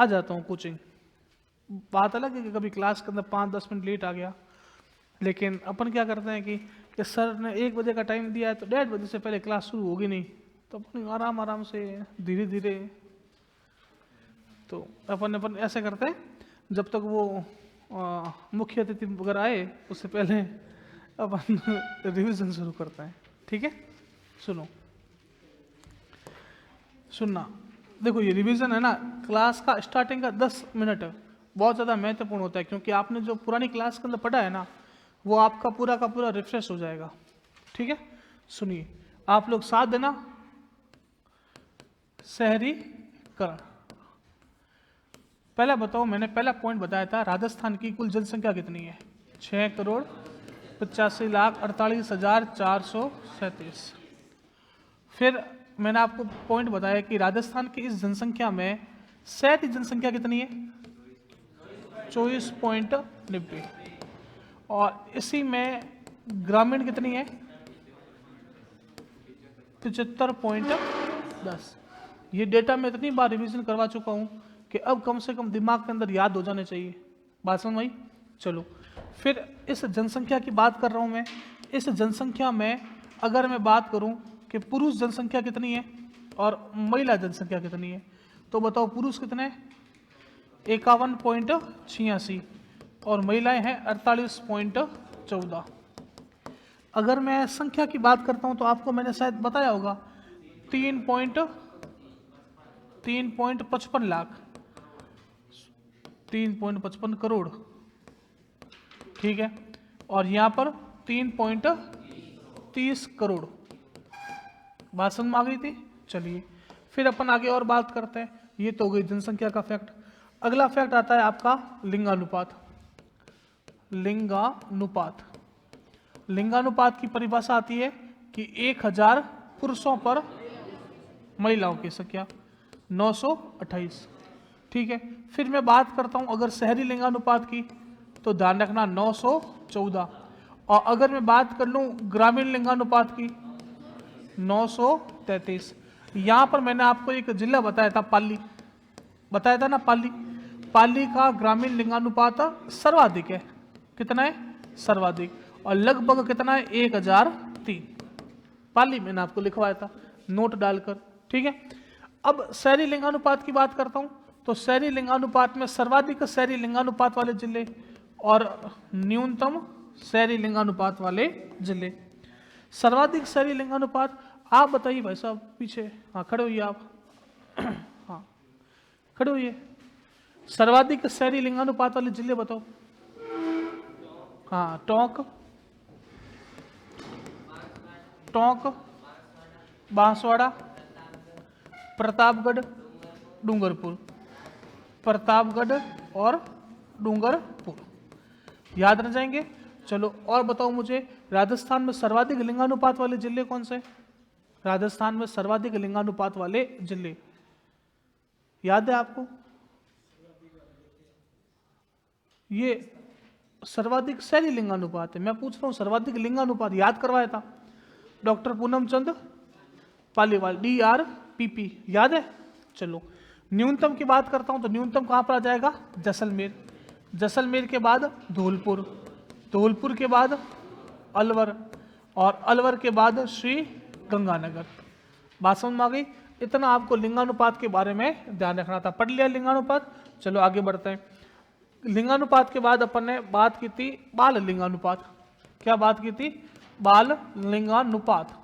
आ जाता हूँ कोचिंग। बात अलग है कि कभी क्लास के अंदर 5-10 मिनट लेट आ गया, लेकिन अपन क्या करते हैं कि सर ने 1 बजे का टाइम दिया है तो 1:30 बजे से पहले क्लास शुरू होगी नहीं, तो अपन आराम आराम से धीरे धीरे तो अपन ऐसे करते हैं, जब तक वो मुख्य अतिथि वगैरह आए उससे पहले अपन रिवीजन शुरू करते हैं। ठीक है, सुनो, सुनना। देखो ये रिवीजन है ना, क्लास का स्टार्टिंग का 10 मिनट बहुत ज़्यादा महत्वपूर्ण होता है, क्योंकि आपने जो पुरानी क्लास के अंदर पढ़ा है ना, वो आपका पूरा का पूरा रिफ्रेश हो जाएगा। ठीक है, सुनिए, आप लोग साथ देना। शहरीकरण, पहला बताओ, मैंने पहला पॉइंट बताया था, राजस्थान की कुल जनसंख्या कितनी है? 6,85,48,437। फिर मैंने आपको पॉइंट बताया कि राजस्थान की इस जनसंख्या में शहरी जनसंख्या कितनी है? 24.90। और इसी में ग्रामीण कितनी है? 75.10। ये डेटा मैं इतनी बार रिवीजन करवा चुका हूँ कि अब कम से कम दिमाग के अंदर याद हो जाने चाहिए। बात समझ आई? चलो, फिर इस जनसंख्या की बात कर रहा हूँ मैं। इस जनसंख्या में अगर मैं बात करूँ कि पुरुष जनसंख्या कितनी है और महिला जनसंख्या कितनी है, तो बताओ पुरुष कितने हैं? 51.86 और महिलाएं हैं 48.14। अगर मैं संख्या की बात करता हूं तो आपको मैंने शायद बताया होगा 3.55 लाख, 3.55 करोड़। ठीक है, और यहां पर 3.30 करोड़। बात समझ में आ गई थी? चलिए, फिर अपन आगे और बात करते हैं। ये तो हो गई जनसंख्या का फैक्ट। अगला फैक्ट आता है आपका लिंगानुपात। लिंगानुपात, लिंगानुपात की परिभाषा आती है कि 1000 पुरुषों पर महिलाओं की संख्या 928। ठीक है, फिर मैं बात करता हूं अगर शहरी लिंगानुपात की, तो ध्यान रखना 914। और अगर मैं बात कर लूं ग्रामीण लिंगानुपात की, 933। यहां पर मैंने आपको एक जिला बताया था, पाली, बताया था ना, पाली। पाली का ग्रामीण लिंगानुपात सर्वाधिक है। कितना है? सर्वाधिक। और लगभग कितना है? 1003। पाली मैंने आपको लिखवाया था नोट डालकर। ठीक है, अब शहरी लिंगानुपात की बात करता हूं, तो शहरी लिंगानुपात में सर्वाधिक शहरी लिंगानुपात वाले जिले और न्यूनतम शहरी लिंगानुपात वाले जिले। सर्वाधिक शहरी लिंगानुपात, आप बताइए भाई साहब, पीछे, हाँ खड़े होइए आप, हाँ खड़े होइए। सर्वाधिक शहरी लिंगानुपात वाले जिले बताओ। हाँ, टोंक, टोंक, बांसवाड़ा, प्रतापगढ़, डूंगरपुर। प्रतापगढ़ और डूंगरपुर याद रह जाएंगे। चलो और बताओ मुझे, राजस्थान में सर्वाधिक लिंगानुपात वाले जिले कौन से? राजस्थान में सर्वाधिक लिंगानुपात वाले जिले याद है आपको? ये सर्वाधिक शहरी लिंगानुपात है, मैं पूछ रहा हूं सर्वाधिक लिंगानुपात याद करवाया था डॉक्टर पूनम चंद पालीवाल, DRPP, याद है? चलो, न्यूनतम की बात करता हूं तो न्यूनतम कहां पर आ जाएगा? जैसलमेर। जैसलमेर के बाद धौलपुर, धौलपुर के बाद अलवर, और अलवर के बाद श्री गंगानगर। बात समझ में आ गई? इतना आपको लिंगानुपात के बारे में ध्यान रखना था। पढ़ लिया लिंगानुपात? चलो आगे बढ़ते हैं। लिंगानुपात के बाद अपन ने बात की थी बाल लिंगानुपात। क्या बात की थी? बाल लिंगानुपात।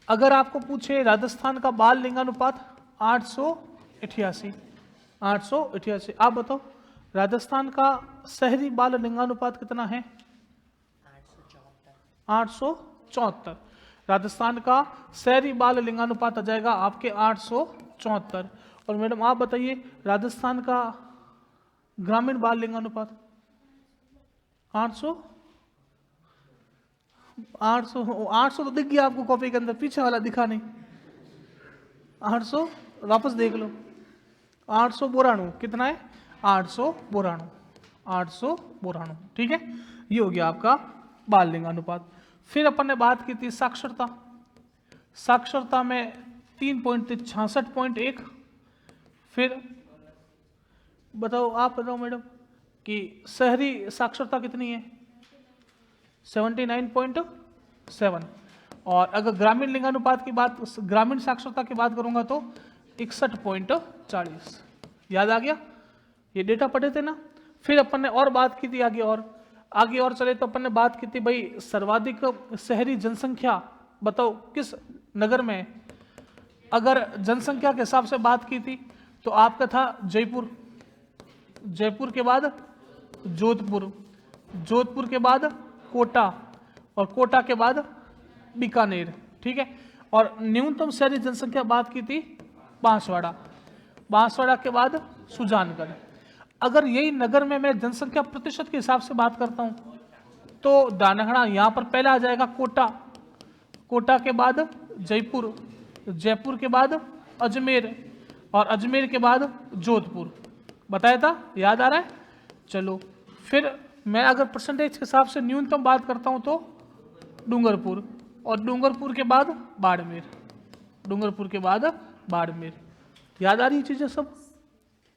अगर आपको पूछे राजस्थान का बाल लिंगानुपात 888, 888। आप बताओ राजस्थान का शहरी बाल लिंगानुपात कितना है? 874। राजस्थान का शहरी बाल लिंगानुपात आ जाएगा आपके 874। और मैडम आप बताइए राजस्थान का ग्रामीण बाल लिंगानुपात? 800 तो दिख गया आपको कॉपी के अंदर, पीछे वाला दिखा नहीं। 800 वापस देख लो। 892 कितना है? 892, 892। ठीक है, ये हो गया आपका बाल लिंगानुपात। फिर अपन ने बात की थी साक्षरता। साक्षरता में 3.66.1, फिर बताओ, आप बताओ मैडम कि शहरी साक्षरता कितनी है? 79.7। और अगर ग्रामीण लिंगानुपात की बात, ग्रामीण साक्षरता की बात करूंगा तो 61.40। याद आ गया? ये डेटा पढ़े थे ना। फिर अपन ने और बात की थी आगे और चले तो अपन ने बात की थी भाई सर्वाधिक शहरी जनसंख्या बताओ किस नगर में है? अगर जनसंख्या के हिसाब से बात की थी तो आपका था जयपुर, जयपुर के बाद जोधपुर, जोधपुर के बाद कोटा, और कोटा के बाद बीकानेर, ठीक है। और न्यूनतम शहरी जनसंख्या बात की थी बांसवाड़ा, बांसवाड़ा के बाद सुजानगढ़। अगर यही नगर में मैं जनसंख्या प्रतिशत के हिसाब से बात करता हूं तो दानखड़ा यहां पर पहला आ जाएगा कोटा, कोटा के बाद जयपुर, जयपुर के बाद अजमेर, और अजमेर के बाद जोधपुर। बताया था, याद आ रहा है? चलो फिर मैं अगर परसेंटेज के हिसाब से न्यूनतम बात करता हूं तो डूंगरपुर, और डूंगरपुर के बाद बाड़मेर, डूंगरपुर के बाद बाड़मेर। याद आ रही चीजें सब?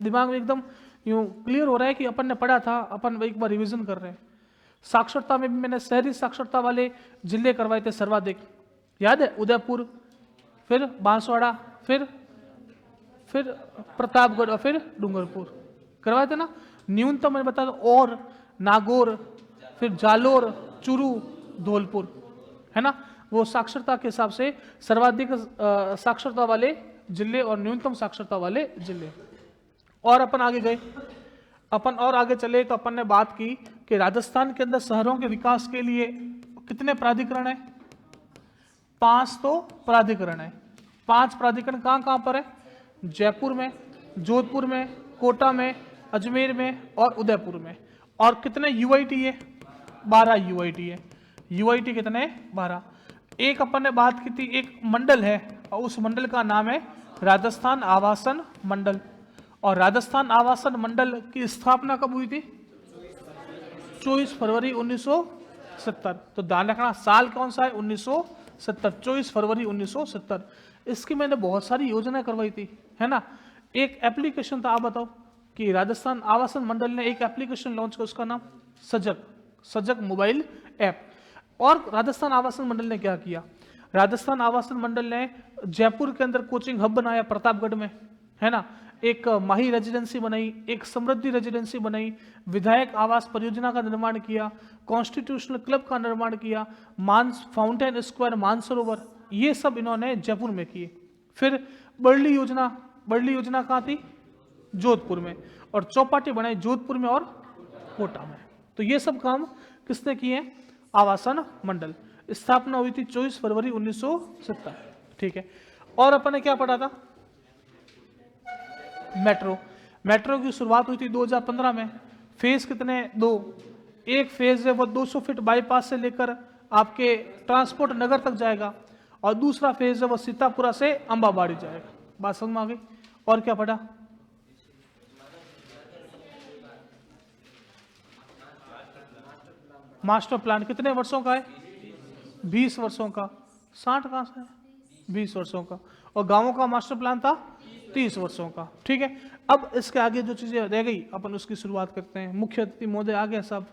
दिमाग में एकदम यूं क्लियर हो रहा है कि अपन ने पढ़ा था, अपन एक बार रिवीजन कर रहे हैं। साक्षरता में भी मैंने शहरी साक्षरता वाले जिले करवाए थे सर्वाधिक, याद है? उदयपुर, फिर बांसवाड़ा, फिर प्रतापगढ़, और फिर डूंगरपुर करवाए थे ना। न्यूनतम मैंने बताया और नागौर, फिर जालोर, चूरू, धौलपुर, है ना। वो साक्षरता के हिसाब से सर्वाधिक साक्षरता वाले जिले और न्यूनतम साक्षरता वाले जिले। और अपन आगे गए, अपन और आगे चले तो अपन ने बात की कि राजस्थान के अंदर शहरों के विकास के लिए कितने प्राधिकरण है? 5 तो प्राधिकरण है। 5 प्राधिकरण कहाँ कहाँ पर है? जयपुर में, जोधपुर में, कोटा में, अजमेर में और उदयपुर में। और कितने यूआईटी है? 12 यूआईटी है। यूआईटी कितने? 12। एक अपन ने बात की थी, एक मंडल है और उस मंडल का नाम है राजस्थान आवासन मंडल। और राजस्थान आवासन मंडल की स्थापना कब हुई थी? 24 फरवरी 1970। तो ध्यान रखना साल कौन सा है? 1970, 24 फरवरी 1970। इसकी मैंने बहुत सारी योजनाएं करवाई थी, है ना। एक एप्लीकेशन था, आप बताओ कि राजस्थान आवासन मंडल ने एक एप्लीकेशन लॉन्च किया, उसका नाम सजग, सजग मोबाइल ऐप। और राजस्थान आवासन मंडल ने क्या किया? राजस्थान आवासन मंडल ने जयपुर के अंदर कोचिंग हब बनाया, प्रतापगढ़ में, है ना। एक माही रेजिडेंसी बनाई, एक समृद्धि रेजिडेंसी बनाई, विधायक आवास परियोजना का निर्माण किया, कॉन्स्टिट्यूशनल क्लब का निर्माण किया, फाउंटेन स्क्वायर मानसरोवर, ये सब इन्होंने जयपुर में किए। फिर बर्ली योजना, बर्ली योजना कहाँ थी? जोधपुर में। और चौपाटी बनाई जोधपुर में और कोटा में। तो ये सब काम किसने किए? आवासन मंडल। स्थापना हुई थी 24 फरवरी 1970, ठीक है। और अपन ने क्या पढ़ा था? मेट्रो। मेट्रो की शुरुआत हुई थी 2015 में। फेज कितने? 2। एक फेज है वो 200 फीट बाईपास से लेकर आपके ट्रांसपोर्ट नगर तक जाएगा, और दूसरा फेज है वो सीतापुरा से अंबाबाड़ी जाएगा। बात समझ में आ गई? और क्या पढ़ा? मास्टर प्लान कितने वर्षों का है? 20 वर्षों का। 60 कहां से है? 20 वर्षों का। और गांवों का मास्टर प्लान था 30 वर्षों का, ठीक है। अब इसके आगे जो चीजें रह गई अपन उसकी शुरुआत करते हैं। मुख्य अतिथि महोदय आ गया सब,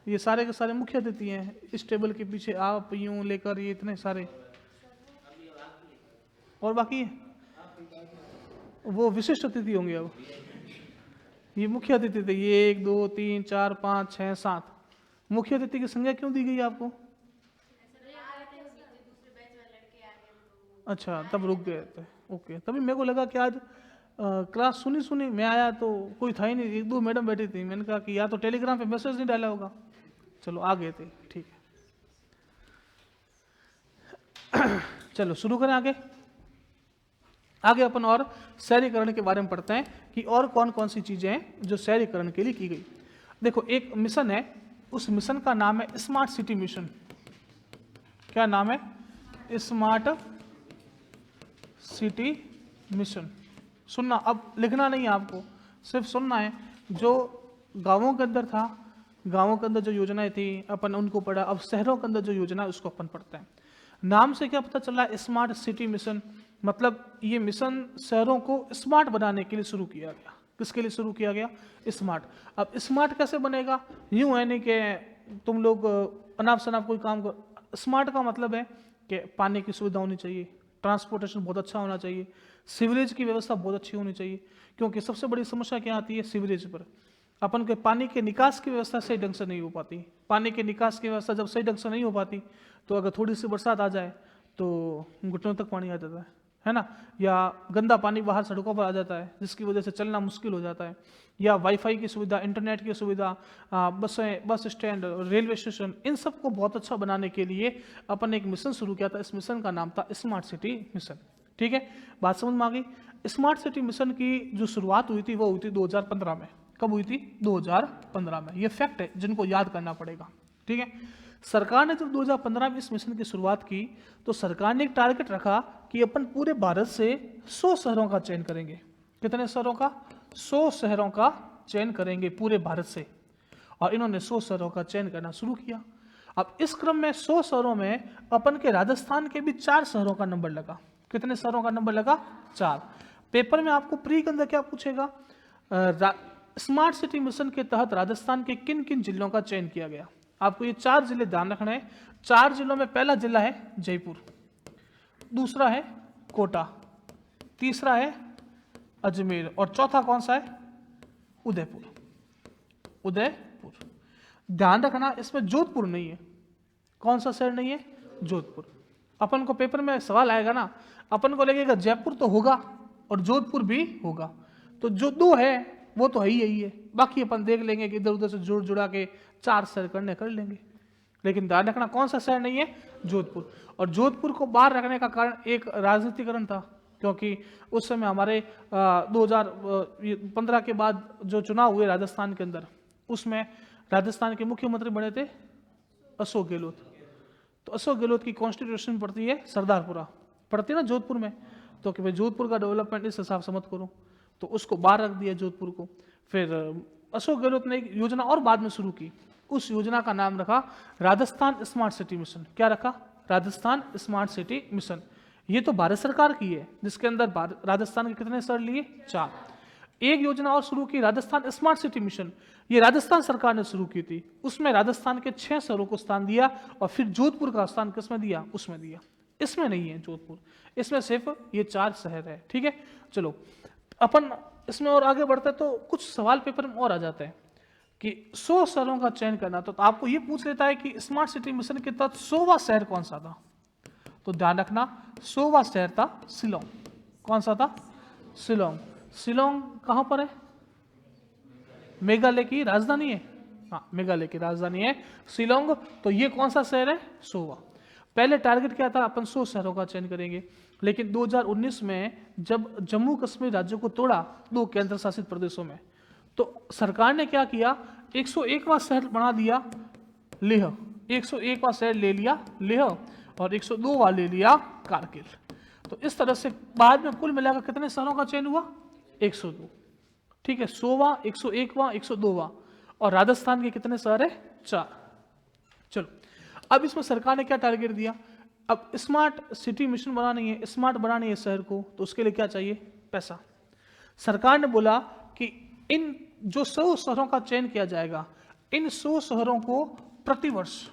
ये सारे के सारे मुख्य अतिथि हैं। इस टेबल के पीछे आप यूं लेकर ये इतने सारे, और बाकी वो विशिष्ट अतिथि होंगे। अब ये मुख्य अतिथि थे, ये 1 2 3 4 5 6 7 मुख्य अतिथि की संख्या क्यों दी गई आपको? अच्छा, तब रुक गए थे, ओके। तभी मेरे को लगा कि आज क्लास सुनी मैं आया तो कोई था ही नहीं, 1 2 मैडम बैठी थी। मैंने कहा कि या तो टेलीग्राम पे मैसेज नहीं डाला होगा। चलो आ गए थे, ठीक है। चलो शुरू करें आगे। आगे अपन और शहरीकरण के बारे में पढ़ते हैं कि और कौन कौन सी चीजें हैं जो शहरीकरण के लिए की गई। देखो एक मिशन है, उस मिशन का नाम है स्मार्ट सिटी मिशन। क्या नाम है? Smart city mission. सुनना, अब लिखना नहीं है आपको, सिर्फ सुनना है। जो गांवों के अंदर था, गांवों के अंदर जो योजनाएं थी अपन उनको पढ़ा। अब शहरों के अंदर जो योजना है उसको अपन पढ़ते हैं। नाम से क्या पता चला? Smart city mission. मतलब ये मिशन शहरों को स्मार्ट बनाने के लिए शुरू किया गया। किसके लिए शुरू किया गया? स्मार्ट। अब स्मार्ट कैसे बनेगा? यूं है नहीं कि तुम लोग अनाप शनाप कोई काम कर। स्मार्ट का मतलब है कि पानी की सुविधा होनी चाहिए, ट्रांसपोर्टेशन बहुत अच्छा होना चाहिए, सीवरेज की व्यवस्था बहुत अच्छी होनी चाहिए, क्योंकि सबसे बड़ी समस्या क्या आती है सीवरेज पर। अपन के पानी के निकास की व्यवस्था सही ढंग से नहीं हो पाती। पानी के निकास की व्यवस्था जब सही ढंग से नहीं हो पाती तो अगर थोड़ी सी बरसात आ जाए तो घुटनों तक पानी आ जाता है ना, या गंदा पानी बाहर सड़कों पर आ जाता है जिसकी वजह से चलना मुश्किल हो जाता है, या वाईफाई की सुविधा, इंटरनेट की सुविधा, बसें, बस स्टैंड, रेलवे स्टेशन, इन सब को बहुत अच्छा बनाने के लिए अपन ने एक मिशन शुरू किया था। इस मिशन का नाम था स्मार्ट सिटी मिशन। ठीक है, बात समझ में आ गई? स्मार्ट सिटी मिशन की जो शुरुआत हुई थी वो हुई थी 2015 में। कब हुई थी? 2015 में। ये फैक्ट है जिनको याद करना पड़ेगा। ठीक है, सरकार ने जब 2015 में इस मिशन की शुरुआत की तो सरकार ने एक टारगेट रखा कि अपन पूरे भारत से 100 शहरों का चयन करेंगे। कितने शहरों का? 100 शहरों का चयन करेंगे पूरे भारत से। और इन्होंने 100 शहरों का चयन करना शुरू किया। अब इस क्रम में 100 शहरों में अपन के राजस्थान के भी 4 शहरों का नंबर लगा। कितने शहरों का नंबर लगा? 4। पेपर में आपको प्री के अंदर क्या पूछेगा? स्मार्ट सिटी मिशन के तहत राजस्थान के किन किन जिलों का चयन किया गया? आपको ये 4 जिले ध्यान रखने हैं। 4 जिलों में पहला जिला है जयपुर, दूसरा है कोटा, तीसरा है अजमेर, और चौथा कौन सा है? उदयपुर। उदयपुर। ध्यान रखना इसमें जोधपुर नहीं है। कौन सा शहर नहीं है? जोधपुर। अपन को पेपर में सवाल आएगा ना, अपन को लगेगा जयपुर तो होगा और जोधपुर भी होगा, तो जो 2 है वो तो है ही है, बाकी अपन देख लेंगे कि इधर उधर से जोड़ जुड़ा के 4 शहर कर लेंगे। लेकिन ध्यान रखना कौन सा शहर नहीं है? जोधपुर। और जोधपुर को बाहर रखने का कारण एक राजनीतिकरण था, क्योंकि उस समय हमारे 2015 के बाद जो चुनाव हुए राजस्थान के अंदर, उसमें राजस्थान के मुख्यमंत्री बने थे अशोक गहलोत। तो अशोक गहलोत की कॉन्स्टिट्यूशन पड़ती है सरदारपुरा, पड़ती है ना जोधपुर में, तो कि भाई जोधपुर का डेवलपमेंट इस हिसाब से मत करो, तो उसको बाहर रख दिया जोधपुर को। फिर अशोक गहलोत ने एक योजना और बाद में शुरू की। उस योजना का नाम रखा राजस्थान स्मार्ट सिटी मिशन। क्या रखा? Rajasthan smart city mission. ये तो भारत सरकार की है, जिसके अंदर राजस्थान के कितने शहर लिए? 4। एक योजना और शुरू की राजस्थान स्मार्ट सिटी मिशन, ये राजस्थान सरकार ने शुरू की थी। उसमें राजस्थान के 6 शहरों को स्थान दिया और फिर जोधपुर का स्थान किसमें दिया? उसमें दिया। इसमें नहीं है जोधपुर, इसमें सिर्फ ये 4 शहर है। ठीक है, चलो अपन इसमें और आगे बढ़ते हैं तो कुछ सवाल पेपर में और आ जाते हैं कि 100 शहरों का चयन करना, तो आपको ये पूछ लेता है कि स्मार्ट सिटी मिशन के तहत 100वां शहर कौन सा था? तो ध्यान रखना 100वां शहर था शिलोंग। कौन सा था? शिलोंग। शिलोंग कहां पर है? मेघालय की राजधानी है। हाँ, मेघालय की राजधानी है शिलोंग। तो ये कौन सा शहर है? 100वां। पहले टारगेट क्या था? अपन 100 शहरों का चयन करेंगे, लेकिन 2019 में जब जम्मू कश्मीर राज्य को तोड़ा 2 केंद्र शासित प्रदेशों में, तो सरकार ने क्या किया? 101वां शहर बना दिया लेह। 101वां शहर ले लिया लेह और 102वां ले लिया कारगिल। तो इस तरह से बाद में कुल मिलाकर कितने शहरों का चयन हुआ? 102। ठीक है, 100वां, 101वां, 102वां। और राजस्थान के कितने शहर है? 4। चलो, अब इसमें सरकार ने क्या टारगेट दिया? अब स्मार्ट सिटी मिशन बनानी है, स्मार्ट बनानी है शहर को, तो उसके लिए क्या चाहिए? पैसा। सरकार ने बोला कि इन जो 100 शहरों का चयन किया जाएगा, इन 100 शहरों को प्रतिवर्ष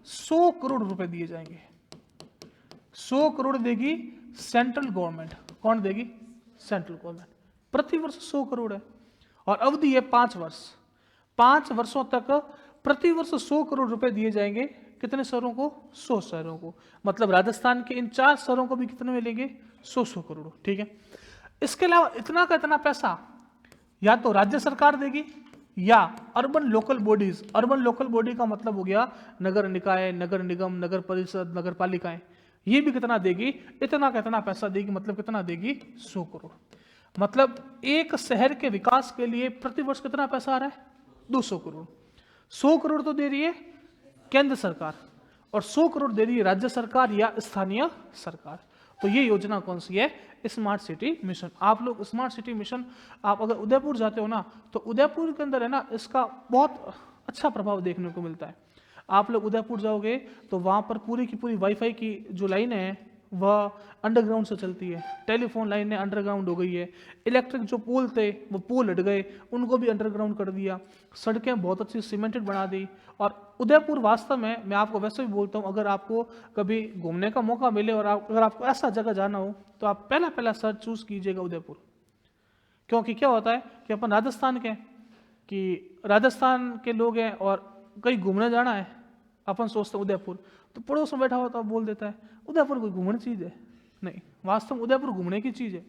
100 करोड़ रुपए दिए जाएंगे। 100 करोड़ देगी सेंट्रल गवर्नमेंट। कौन देगी? Central government. प्रतिवर्ष 100 करोड़ है और अवधि है 5 वर्ष। 5 वर्षों तक प्रतिवर्ष 100 करोड़ रुपए दिए जाएंगे। कितने शहरों को? 100 शहरों को। मतलब राजस्थान के इन 4 शहरों को भी कितने मिलेंगे? 100 करोड़। ठीक है, इसके अलावा इतना का इतना पैसा या तो राज्य सरकार देगी या urban local bodies. Urban local body का मतलब हो गया नगर निकाय, नगर निगम, नगर परिषद, नगर पालिकाएं। ये भी कितना देगी? इतना का इतना पैसा देगी। मतलब कितना देगी? 100 करोड़। मतलब एक शहर के विकास के लिए प्रतिवर्ष कितना पैसा आ रहा है? 200 करोड़। 100 करोड़ तो दे रही है केंद्र सरकार और 100 करोड़ दे रही है राज्य सरकार या स्थानीय सरकार। तो ये योजना कौन सी है? Smart city mission. आप लोग स्मार्ट सिटी मिशन, आप अगर उदयपुर जाते हो ना, तो उदयपुर के अंदर है ना, इसका बहुत अच्छा प्रभाव देखने को मिलता है। आप लोग उदयपुर जाओगे तो वहाँ पर पूरी की पूरी वाईफाई की जो लाइनें हैं वह अंडरग्राउंड से चलती है, टेलीफोन लाइनें अंडरग्राउंड हो गई है, इलेक्ट्रिक जो पोल थे वो पोल हट गए, उनको भी अंडरग्राउंड कर दिया, सड़कें बहुत अच्छी सीमेंटेड बना दी। और उदयपुर वास्तव में, मैं आपको वैसे भी बोलता हूँ, अगर आपको कभी घूमने का मौका मिले और अगर आपको ऐसा जगह जाना हो तो आप पहला सर्च चूज कीजिएगा उदयपुर। क्योंकि क्या होता है कि अपन राजस्थान के हैं, कि राजस्थान के लोग हैं और कहीं घूमने जाना है, अपन सोचते हैं उदयपुर, तो पड़ोस में बैठा होता है बोल देता है उदयपुर कोई घूमने चीज़ है। नहीं, वास्तव में उदयपुर घूमने की चीज़ है,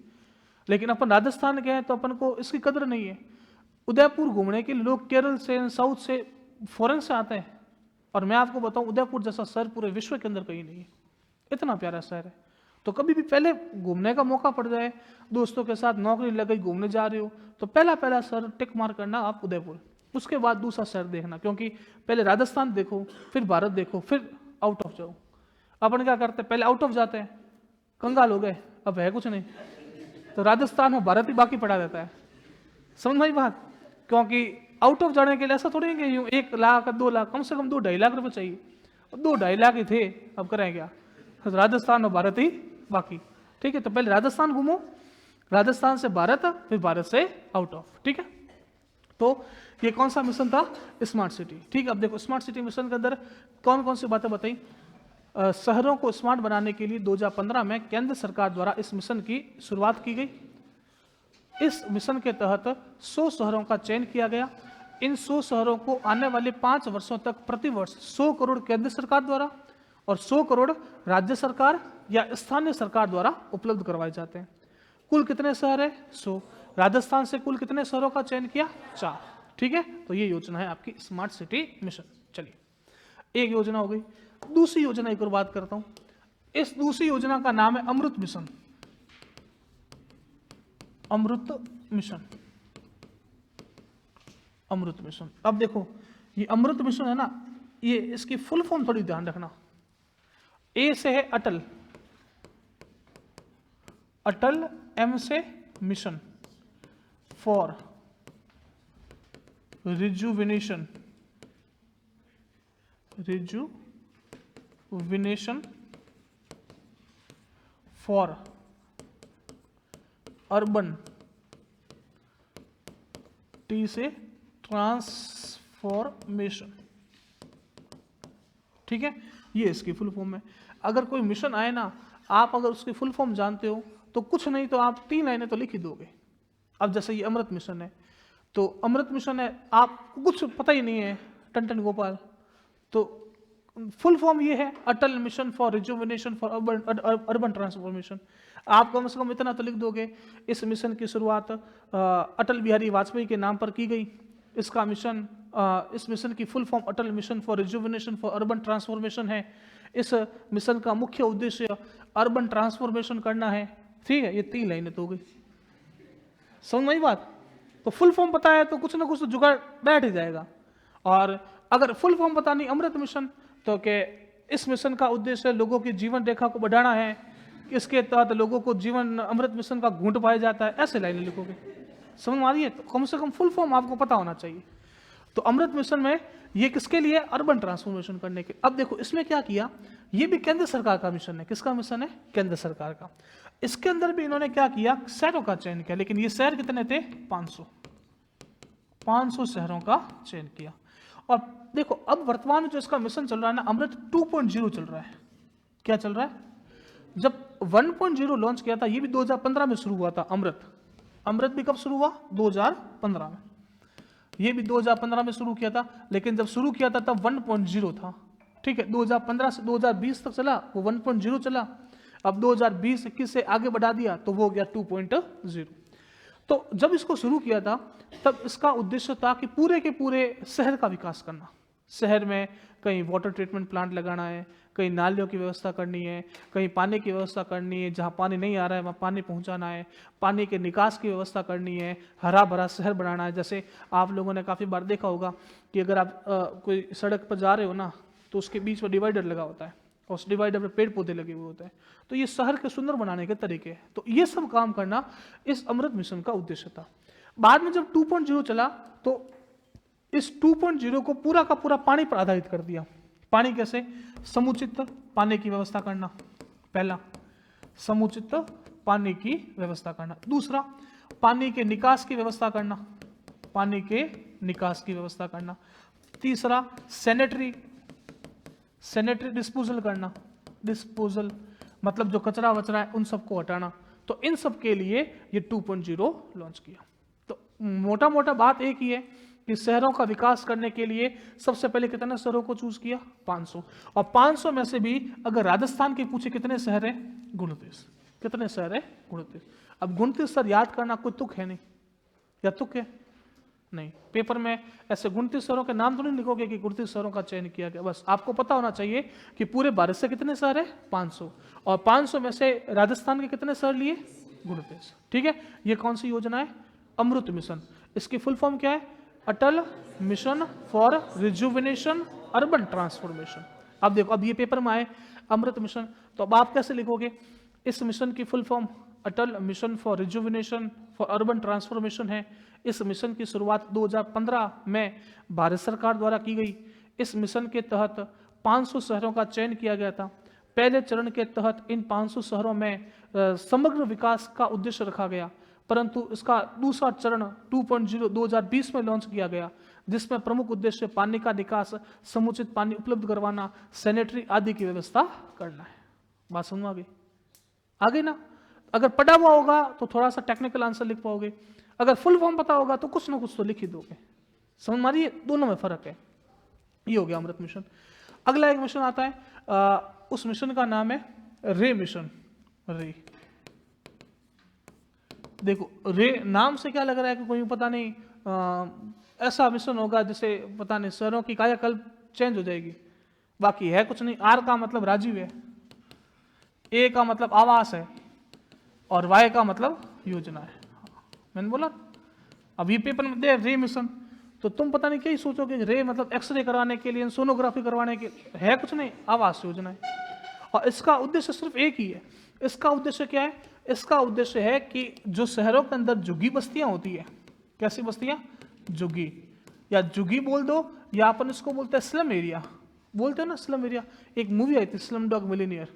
लेकिन अपन राजस्थान के हैं तो अपन को इसकी कदर नहीं है। उदयपुर घूमने के लिए लोग केरल से, साउथ से, फॉरेन से आते हैं। और मैं आपको बताऊं, उदयपुर जैसा शहर पूरे विश्व के अंदर कहीं नहीं है, इतना प्यारा शहर है। तो कभी भी पहले घूमने का मौका पड़ जाए, दोस्तों के साथ नौकरी लग गई, घूमने जा रहे हो, तो पहला शहर टिक मार करना आप उदयपुर, उसके बाद दूसरा शहर देखना। क्योंकि पहले राजस्थान देखो, फिर भारत देखो, फिर आउट ऑफ जाओ। अपन क्या करते हैं, पहले आउट ऑफ जाते हैं, कंगाल हो गए, अब है कुछ नहीं, तो राजस्थान और भारत ही बाकी पड़ा रहता है। समझ में आई बात? क्योंकि आउट ऑफ जाने के लिए ऐसा थोड़ी है कि 1 लाख 2 लाख, कम से कम 2-2.5 लाख रुपए चाहिए, 2-2.5 लाख ही थे, अब करें क्या, राजस्थान और भारत ही बाकी। ठीक है, तो पहले राजस्थान घूमो, राजस्थान से भारत, फिर भारत से आउट ऑफ। ठीक है, तो ये कौन सा मिशन था? Smart city. ठीक है, अब देखो स्मार्ट सिटी मिशन के अंदर कौन कौन सी बातें बताई। शहरों को स्मार्ट बनाने के लिए 2015 में केंद्र सरकार द्वारा इस मिशन की शुरुआत की गई। इस मिशन के तहत 100 शहरों का चयन किया गया। इन 100 शहरों को आने वाले 5 वर्षों तक प्रति वर्ष 100 करोड़ केंद्र सरकार द्वारा और 100 करोड़ राज्य सरकार या स्थानीय सरकार द्वारा उपलब्ध करवाए जाते हैं। कुल कितने शहर है? 100। राजस्थान से कुल कितने शहरों का चयन किया? 4। ठीक है, तो ये योजना है आपकी स्मार्ट सिटी मिशन। चलिए, एक योजना हो गई। दूसरी योजना एक और बात करता हूं। इस दूसरी योजना का नाम है अमृत मिशन। अमृत मिशन, अमृत मिशन। अब देखो, ये अमृत मिशन है ना, ये इसकी फुल फॉर्म थोड़ी ध्यान रखना। ए से है अटल, अटल, एम से mission, for rejuvenation, rejuvenation for urban, T से ट्रांसफॉर्मेशन। ठीक है, ये इसकी फुल फॉर्म है। अगर कोई मिशन आए ना, आप अगर उसकी फुल फॉर्म जानते हो तो कुछ नहीं तो आप 3 लाइनें तो लिख ही दोगे। अब जैसे ये अमृत मिशन है, तो अमृत मिशन है, आपको कुछ पता ही नहीं है, टन गोपाल, तो फुल फॉर्म ये है Atal mission for rejuvenation for urban transformation. आप कम से कम इतना तो लिख दोगे, इस मिशन की शुरुआत अटल बिहारी वाजपेयी के नाम पर की गई। इसका मिशन, इस मिशन की full form Atal mission for rejuvenation for urban transformation है। इस मिशन का मुख्य उद्देश्य अर्बन ट्रांसफॉर्मेशन करना है। ठीक है, ये 3 लाइनें तो हो गई। समझ में आई बात? तो फुल फॉर्म पता है तो कुछ ना कुछ तो जुगाड़ बैठ ही जाएगा। और अगर फुल फॉर्म पता नहीं अमृत मिशन, तो कि इस मिशन का उद्देश्य लोगों की जीवन रेखा को बढ़ाना है, इसके तहत लोगों को जीवन अमृत मिशन का घूंट पाया जाता है, ऐसे लाइनें लिखोगे। समझ में आ रही है? तो कम से कम फुल फॉर्म आपको पता होना चाहिए। तो अमृत मिशन में ये किसके लिए? अर्बन ट्रांसफॉर्मेशन करने के। अब देखो इसमें क्या किया, ये भी केंद्र सरकार का मिशन है। किसका मिशन है? केंद्र सरकार का। इसके अंदर भी इन्होंने क्या किया, शहरों का चयन किया, लेकिन ये शहर कितने थे? 500 शहरों का चयन किया। और देखो अब वर्तमान में जो इसका मिशन चल रहा है ना, अमृत 2.0 चल रहा है। क्या चल रहा है? जब 1.0 लॉन्च किया था, ये भी 2015 में शुरू हुआ था। अमृत भी कब शुरू हुआ? 2015 में। ये भी 2015 में शुरू किया था, लेकिन जब शुरू किया था तब 1.0 था। ठीक है, 2015 से 2020 तक चला, वो 1.0 चला। अब 2020-21 से आगे बढ़ा दिया तो वो हो गया 2.0। तो जब इसको शुरू किया था तब इसका उद्देश्य था कि पूरे के पूरे शहर का विकास करना। शहर में कहीं वाटर ट्रीटमेंट प्लांट लगाना है, कहीं नालियों की व्यवस्था करनी है, कहीं पानी की व्यवस्था करनी है, जहाँ पानी नहीं आ रहा है वहाँ पानी पहुँचाना है, पानी के निकास की व्यवस्था करनी है, हरा भरा शहर बनाना है। जैसे आप लोगों ने काफ़ी बार देखा होगा कि अगर आप कोई सड़क पर जा रहे हो ना, तो उसके बीच में डिवाइडर लगा होता है और उस डिवाइडर में पेड़ पौधे लगे हुए होते हैं। तो ये शहर के सुंदर बनाने के तरीके हैं। तो ये सब काम करना इस अमृत मिशन का उद्देश्य था। बाद में जब 2.0 चला तो इस 2.0 को पूरा का पूरा पानी पर आधारित कर दिया। पानी कैसे? समुचित पानी की व्यवस्था करना पहला, समुचित पानी की व्यवस्था करना। दूसरा, पानी के निकास की व्यवस्था करना, पानी के निकास की व्यवस्था करना। तीसरा, सैनिटरी डिस्पोजल करना, डिस्पोजल मतलब जो कचरा वचरा है उन सबको हटाना। तो इन सब के लिए ये 2.0 लॉन्च किया। तो मोटा मोटा बात एक ही है कि शहरों का विकास करने के लिए सबसे पहले कितने शहरों को चूज किया? 500। और 500 में से भी अगर राजस्थान के पूछे कितने शहर है? 29। कितने शहर है? 29। अब 29 शहर याद करना कोई तुक है नहीं, या तुक है? नहीं। पेपर में ऐसे 29 शहरों के नाम तो नहीं लिखोगे कि 29 शहरों का चयन किया गया। बस आपको पता होना चाहिए कि पूरे भारत से कितने शहर है? 500। और 500 में से राजस्थान के कितने शहर लिए? 29। ठीक है। ये कौन सी योजना है? अमृत मिशन। इसकी फुल फॉर्म क्या है? Atal mission for rejuvenation urban transformation. अब देखो, अब ये पेपर में आए अमृत मिशन, तो अब आप कैसे लिखोगे? इस मिशन की full form Atal mission for rejuvenation for urban transformation है। इस मिशन की शुरुआत 2015 में भारत सरकार द्वारा की गई। इस मिशन के तहत 500 शहरों का चयन किया गया था। पहले चरण के तहत इन 500 शहरों में समग्र विकास का उद्देश्य रखा गया, परंतु इसका दूसरा चरण 2.0 2020 में लॉन्च किया गया, जिसमें प्रमुख उद्देश्य पानी का निकास, समुचित पानी उपलब्ध करवाना, सैनिटरी आदि की व्यवस्था करना है। बात समझ में आ गई? आगे ना, अगर पढ़ा हुआ होगा तो थोड़ा सा टेक्निकल आंसर लिख पाओगे, अगर फुल फॉर्म पता होगा तो कुछ ना कुछ तो लिख ही दोगे। समझ मारिए, दोनों में फर्क है। ये हो गया अमृत मिशन। अगला एक मिशन आता है, उस मिशन का नाम है रे मिशन। रे, देखो रे नाम से क्या लग रहा है कि कोई पता नहीं ऐसा मिशन होगा जिसे पता नहीं शहरों की कायाकल्प चेंज हो जाएगी, बाकी है कुछ नहीं। आर का मतलब राजीव है, ए का मतलब आवास है, और वाई का मतलब योजना है। मैंने बोला अब ये पेपर में दे रे मिशन, तो तुम पता नहीं क्या ही सोचोगे रे मतलब एक्सरे करवाने के लिए, सोनोग्राफी करवाने के, है कुछ नहीं, आवास योजना है। और इसका उद्देश्य सिर्फ एक ही है। इसका उद्देश्य क्या है? इसका उद्देश्य है कि जो शहरों के अंदर झुग्गी बस्तियां होती है, कैसी बस्तियां? झुग्गी, या झुग्गी बोल दो, या अपन इसको बोलते हैं स्लम एरिया, बोलते हैं ना स्लम एरिया। एक मूवी आई थी स्लम डॉग मिलियनेयर,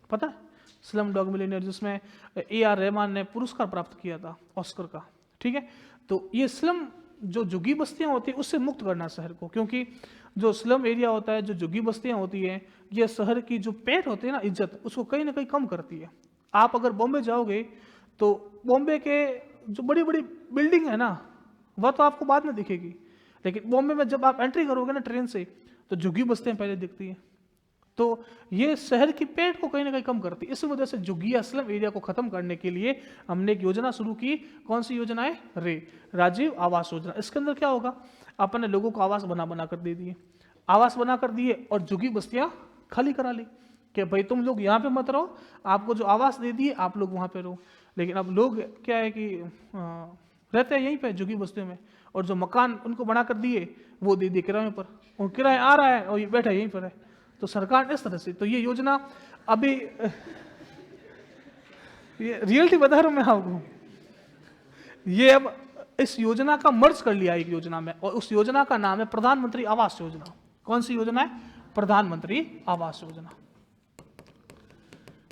पता है? स्लम डॉग मिलियनेयर, जिसमें AR रहमान ने पुरस्कार प्राप्त किया था ऑस्कर का। ठीक है। तो ये स्लम जो झुग्गी बस्तियां होती है उससे मुक्त करना शहर को, क्योंकि जो स्लम एरिया होता है, जो झुग्गी बस्तियां होती है, ये शहर की जो पेट होती है ना, इज्जत, उसको कहीं ना कहीं कम करती है। आप अगर बॉम्बे जाओगे तो बॉम्बे के जो बड़ी बड़ी बिल्डिंग है ना, वह तो आपको बाद में दिखेगी, लेकिन बॉम्बे में जब आप एंट्री करोगे ना ट्रेन से, तो झुग्गी बस्तियां पहले दिखती हैं। तो ये शहर की पेट को कहीं ना कहीं कम करती है। इस वजह से झुग्गी स्लम एरिया को खत्म करने के लिए हमने एक योजना शुरू की। कौन सी योजना है? रे, राजीव आवास योजना। इसके अंदर क्या होगा? अपन ने लोगों को आवास बना कर दे दिए, आवास बना कर दिए, और झुग्गी बस्तियां खाली करा ली कि भाई तुम लोग यहाँ पे मत रहो, आपको जो आवास दे दिए आप लोग वहाँ पे रहो। लेकिन अब लोग क्या है कि रहते हैं यहीं पे झुग्गी बस्तियों में, और जो मकान उनको बना कर दिए वो दे दिए किराए पर, और किराया आ रहा है और ये बैठा यहीं पर है। तो सरकार इस तरह से, तो ये योजना अभी ये रियलिटी बता रहा हूं मैं आपको, ये अब इस योजना का मर्ज कर लिया एक योजना में, और उस योजना का नाम है प्रधानमंत्री आवास योजना। कौन सी योजना है? प्रधानमंत्री आवास योजना।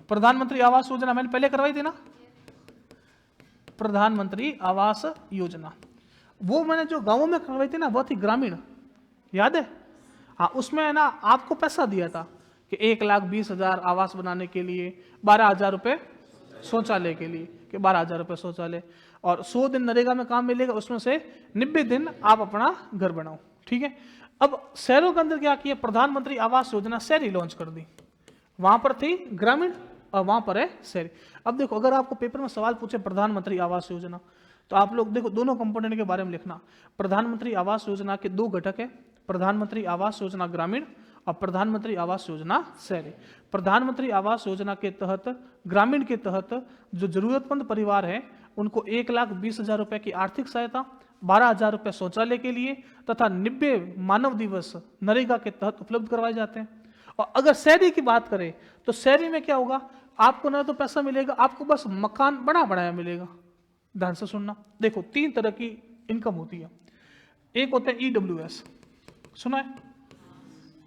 प्रधानमंत्री आवास योजना मैंने पहले करवाई थी ना, प्रधानमंत्री आवास योजना। वो मैंने जो गांवों में करवाई थी ना, वो थी ग्रामीण, याद है? हाँ, उसमें है ना आपको पैसा दिया था कि 1,20,000 आवास बनाने के लिए 12,000 रुपये शौचालय के लिए, कि 12,000 रुपये शौचालय, और 100 दिन नरेगा में काम मिलेगा, उसमें से 90 दिन आप अपना घर बनाओ। ठीक है। अब शहरों के अंदर क्या किया? प्रधानमंत्री आवास योजना शहरी लॉन्च कर दी। वहां पर थी ग्रामीण और वहां पर है शहरी। अब देखो, अगर आपको पेपर में सवाल पूछे प्रधानमंत्री आवास योजना, तो आप लोग देखो दोनों कंपोनेंट के बारे में लिखना। प्रधानमंत्री आवास योजना के 2 घटक है, प्रधानमंत्री आवास योजना ग्रामीण और प्रधानमंत्री आवास योजना शहरी। प्रधानमंत्री आवास योजना के तहत ग्रामीण के तहत जो जरूरतमंद परिवार है उनको 1,20,000 रुपए की आर्थिक सहायता, 12,000 रुपए शौचालय के लिए तथा 90 मानव दिवस नरेगा के तहत उपलब्ध करवाए जाते हैं। और अगर शहरी की बात करें तो शहरी में क्या होगा? आपको ना तो पैसा मिलेगा, आपको बस मकान बड़ा बनाया मिलेगा। ध्यान से सुनना, देखो 3 तरह की इनकम होती है। एक होता है EWS, सुना है?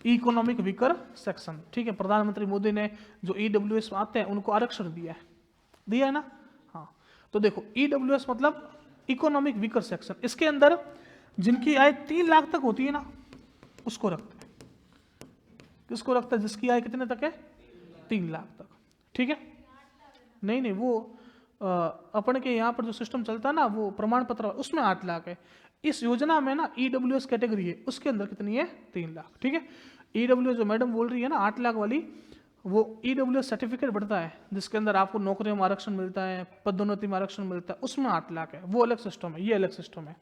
इकोनॉमिक वीकर सेक्शन, ठीक है। प्रधानमंत्री मोदी ने जो ईडब्ल्यूएस आते हैं उनको आरक्षण दिया है ना। हाँ, तो देखो ईडब्ल्यूएस मतलब इकोनॉमिक वीकर सेक्शन, इसके अंदर जिनकी आय 3 लाख तक होती है ना उसको रखते हैं। किसको रखता है? जिसकी आय कितने तक है? 3 लाख तक, ठीक है। नहीं, वो अपन के यहाँ पर जो सिस्टम चलता है ना, वो प्रमाण पत्र उसमें 8 लाख है। इस योजना में ना ईडब्ल्यूएस कैटेगरी है, उसके अंदर कितनी है? 3 लाख, ठीक है। ईडब्ल्यूएस जो मैडम बोल रही है ना 8 लाख वाली, वो ईडब्ल्यूएस सर्टिफिकेट बढ़ता है जिसके अंदर आपको नौकरियों में आरक्षण मिलता है, पदोन्नति में आरक्षण मिलता है, उसमें 8 लाख है। वो अलग सिस्टम है, ये अलग सिस्टम है।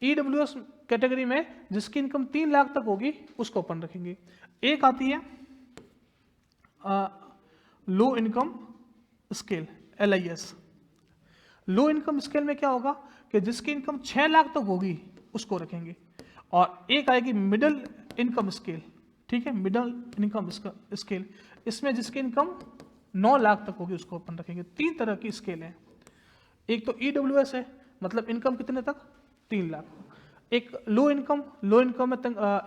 ईडब्ल्यूएस कैटेगरी में जिसकी इनकम 3 लाख तक होगी उसको अपन रखेंगे। एक आती है low income scale, LIS। Low income scale में क्या होगा कि जिसकी इनकम 6 लाख तक होगी उसको रखेंगे। और एक आएगी मिडिल इनकम स्केल, ठीक है, मिडिल इनकम स्केल, इसमें जिसकी इनकम 9 लाख तक होगी उसको अपन रखेंगे। 3 तरह की स्केल है। एक तो ईडब्ल्यूएस है, मतलब इनकम कितने तक? 3 लाख। एक लो इनकम में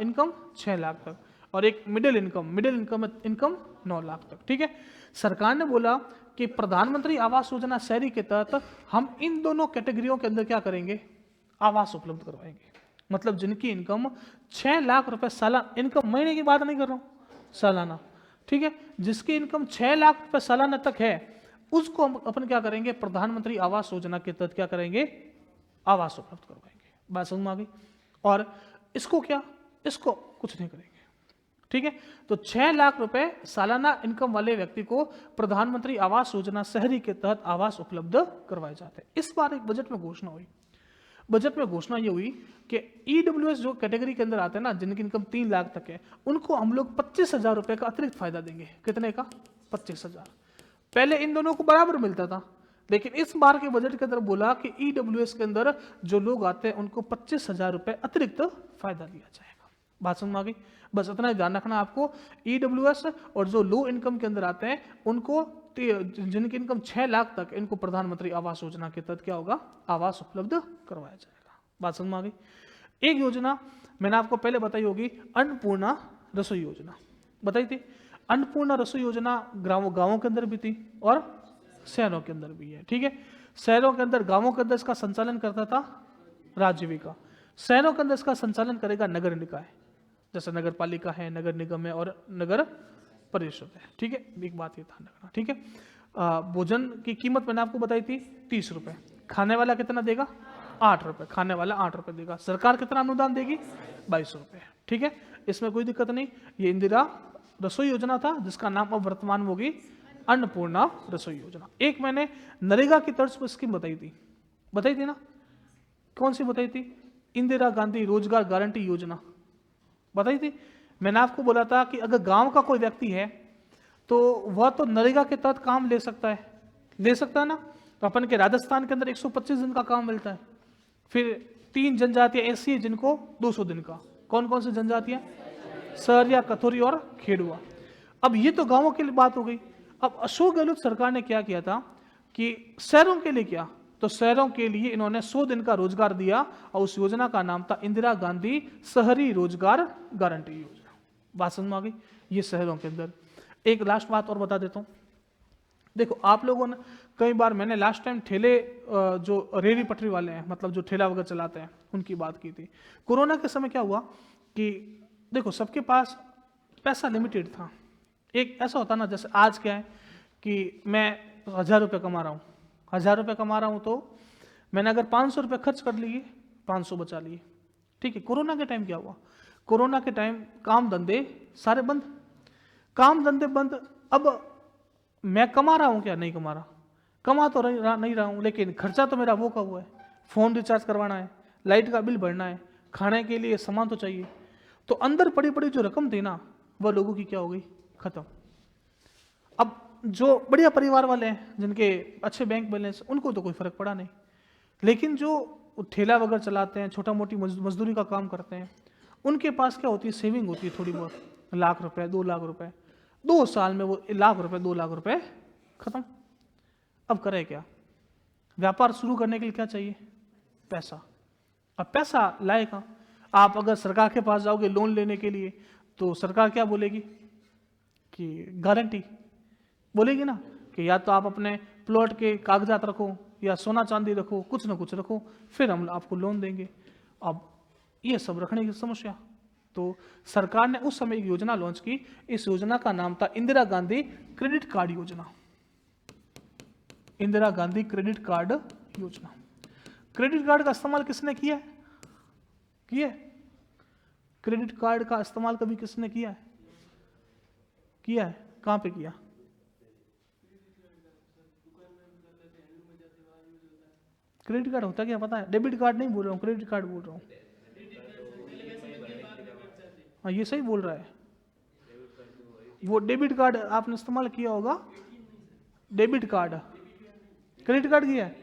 इनकम 6 लाख तक, और एक मिडिल इनकम 9 लाख तक, ठीक है। सरकार ने बोला कि प्रधानमंत्री आवास योजना शहरी के तहत हम इन दोनों कैटेगरियों के अंदर क्या करेंगे? आवास उपलब्ध करवाएंगे। मतलब जिनकी इनकम 6 लाख रुपए सालाना, इनकम महीने की बात नहीं कर रहा हूं, सालाना, ठीक है, जिसकी इनकम 6 लाख रुपए सालाना तक है उसको अपन क्या करेंगे? प्रधानमंत्री आवास योजना के तहत क्या करेंगे? आवास उपलब्ध करवाएंगे। बात समझ में आ गई? और इसको क्या? इसको कुछ नहीं करेंगे, ठीक है। तो 6 लाख रुपए सालाना इनकम वाले व्यक्ति को प्रधानमंत्री आवास योजना शहरी के तहत आवास उपलब्ध करवाए जाते हैं। इस बार एक बजट में घोषणा हुई। बजट में घोषणा ये हुई कि ईडब्ल्यूएस जो कैटेगरी के अंदर आते हैं ना, जिनकी इनकम 3 लाख तक है, उनको हम लोग 25,000 रुपए का अतिरिक्त फायदा देंगे। कितने का? 25,000। पहले इन दोनों को बराबर मिलता था, लेकिन इस बार के बजट के अंदर बोला कि ईडब्ल्यूएस के अंदर जो लोग आते हैं उनको 25,000 रुपए अतिरिक्त फायदा दिया जाएगा। बात समझ में आ गई? बस इतना ही ध्यान रखना आपको। ईडब्ल्यूएस और जो लो इनकम के अंदर आते हैं उनको, जिनकी इनकम 6 लाख तक, इनको प्रधानमंत्री आवास योजना के तहत क्या होगा? आवास उपलब्ध करवाया जाएगा। बात समझ में आ गई? एक योजना मैंने आपको पहले बताई होगी, अन्नपूर्णा रसोई योजना बताई थी। अन्नपूर्णा रसोई योजना गांवों के अंदर भी थी और शहरों के अंदर भी है, ठीक है। शहरों के अंदर, गांवों के अंदर इसका संचालन करता था राजजीविका, शहरों के अंदर इसका संचालन करेगा नगर निकाय, जैसे नगर पालिका है, नगर निगम है और नगर परिषद है, ठीक है। एक बात ये ध्यान रखना, ठीक है। भोजन की कीमत मैंने आपको बताई थी 30 रुपए, खाने वाला कितना देगा? 8 रुपए, खाने वाला 8 रुपए देगा। सरकार कितना अनुदान देगी? 22 रुपए, ठीक है। इसमें कोई दिक्कत नहीं। ये इंदिरा रसोई योजना था जिसका नाम अब वर्तमान में होगी अन्नपूर्णा रसोई योजना। एक मैंने नरेगा की तर्ज पर स्कीम बताई थी ना, कौन सी बताई थी? इंदिरा गांधी रोजगार गारंटी योजना बताई थी। मैंने आपको बोला था कि अगर गांव का कोई व्यक्ति है तो वह तो नरेगा के तहत काम ले सकता है ना। तो अपन के राजस्थान के अंदर 125 दिन का काम मिलता है। फिर 3 जनजातियां ऐसी है जिनको 200 दिन का। कौन कौन सी जनजातियां? सहरिया, कथोरी और खेड़ुआ। अब ये तो गांवों के लिए बात हो गई। अब अशोक गहलोत सरकार ने क्या किया था कि शहरों के लिए किया, तो शहरों के लिए इन्होंने 100 दिन का रोजगार दिया और उस योजना का नाम था इंदिरा गांधी शहरी रोजगार गारंटी योजना। बात समझ में आ गई? ये शहरों के अंदर। एक लास्ट बात और बता देता हूं। देखो आप लोगों ने कई बार, मैंने लास्ट टाइम ठेले जो रेहड़ी पटरी वाले हैं, मतलब जो ठेला वगैरह चलाते हैं, उनकी बात की थी। कोरोना के समय क्या हुआ कि देखो सबके पास पैसा लिमिटेड था। एक ऐसा होता ना, जैसे आज क्या है कि मैं 1000 रुपये कमा रहा हूँ, 1000 रुपये कमा रहा हूँ, तो मैंने अगर 500 रुपये खर्च कर लिए, 500 बचा लिए, ठीक है। कोरोना के टाइम क्या हुआ? कोरोना के टाइम काम धंधे सारे बंद, काम धंधे बंद। अब मैं कमा रहा हूँ क्या? नहीं कमा रहा, कमा तो नहीं रहा हूँ, लेकिन खर्चा तो मेरा वो का हुआ है। फ़ोन रिचार्ज करवाना है, लाइट का बिल भरना है, खाने के लिए सामान तो चाहिए। तो अंदर पड़ी पड़ी जो रकम थी ना, वह लोगों की क्या हो गई? खत्म। अब जो बढ़िया परिवार वाले हैं, जिनके अच्छे बैंक बैलेंस, उनको तो कोई फर्क पड़ा नहीं। लेकिन जो ठेला वगैरह चलाते हैं, छोटा मोटी मजदूरी का काम करते हैं, उनके पास क्या होती है? सेविंग होती है थोड़ी बहुत, 1 लाख रुपए, 2 लाख रुपए। 2 साल में वो 1 लाख रुपए, 2 लाख रुपए खत्म। अब करे क्या? व्यापार शुरू करने के लिए क्या चाहिए? पैसा। अब पैसा लाएगा। आप अगर सरकार के पास जाओगे लोन लेने के लिए, तो सरकार क्या बोलेगी कि गारंटी बोलेगी ना, कि या तो आप अपने प्लॉट के कागजात रखो या सोना चांदी रखो, कुछ ना कुछ रखो, फिर हम आपको लोन देंगे। अब ये सब रखने की समस्या, तो सरकार ने उस समय एक योजना लॉन्च की। इस योजना का नाम था इंदिरा गांधी क्रेडिट कार्ड योजना। इंदिरा गांधी क्रेडिट कार्ड योजना। क्रेडिट कार्ड का इस्तेमाल किसने किया है? क्रेडिट कार्ड का इस्तेमाल कभी किसने किया है? कहां पे किया? क्रेडिट कार्ड होता क्या पता है? डेबिट कार्ड नहीं बोल रहा हूँ, क्रेडिट कार्ड बोल रहा हूँ। हाँ, ये सही बोल रहा है। वो डेबिट कार्ड आपने इस्तेमाल किया होगा, डेबिट कार्ड। क्रेडिट कार्ड किया है?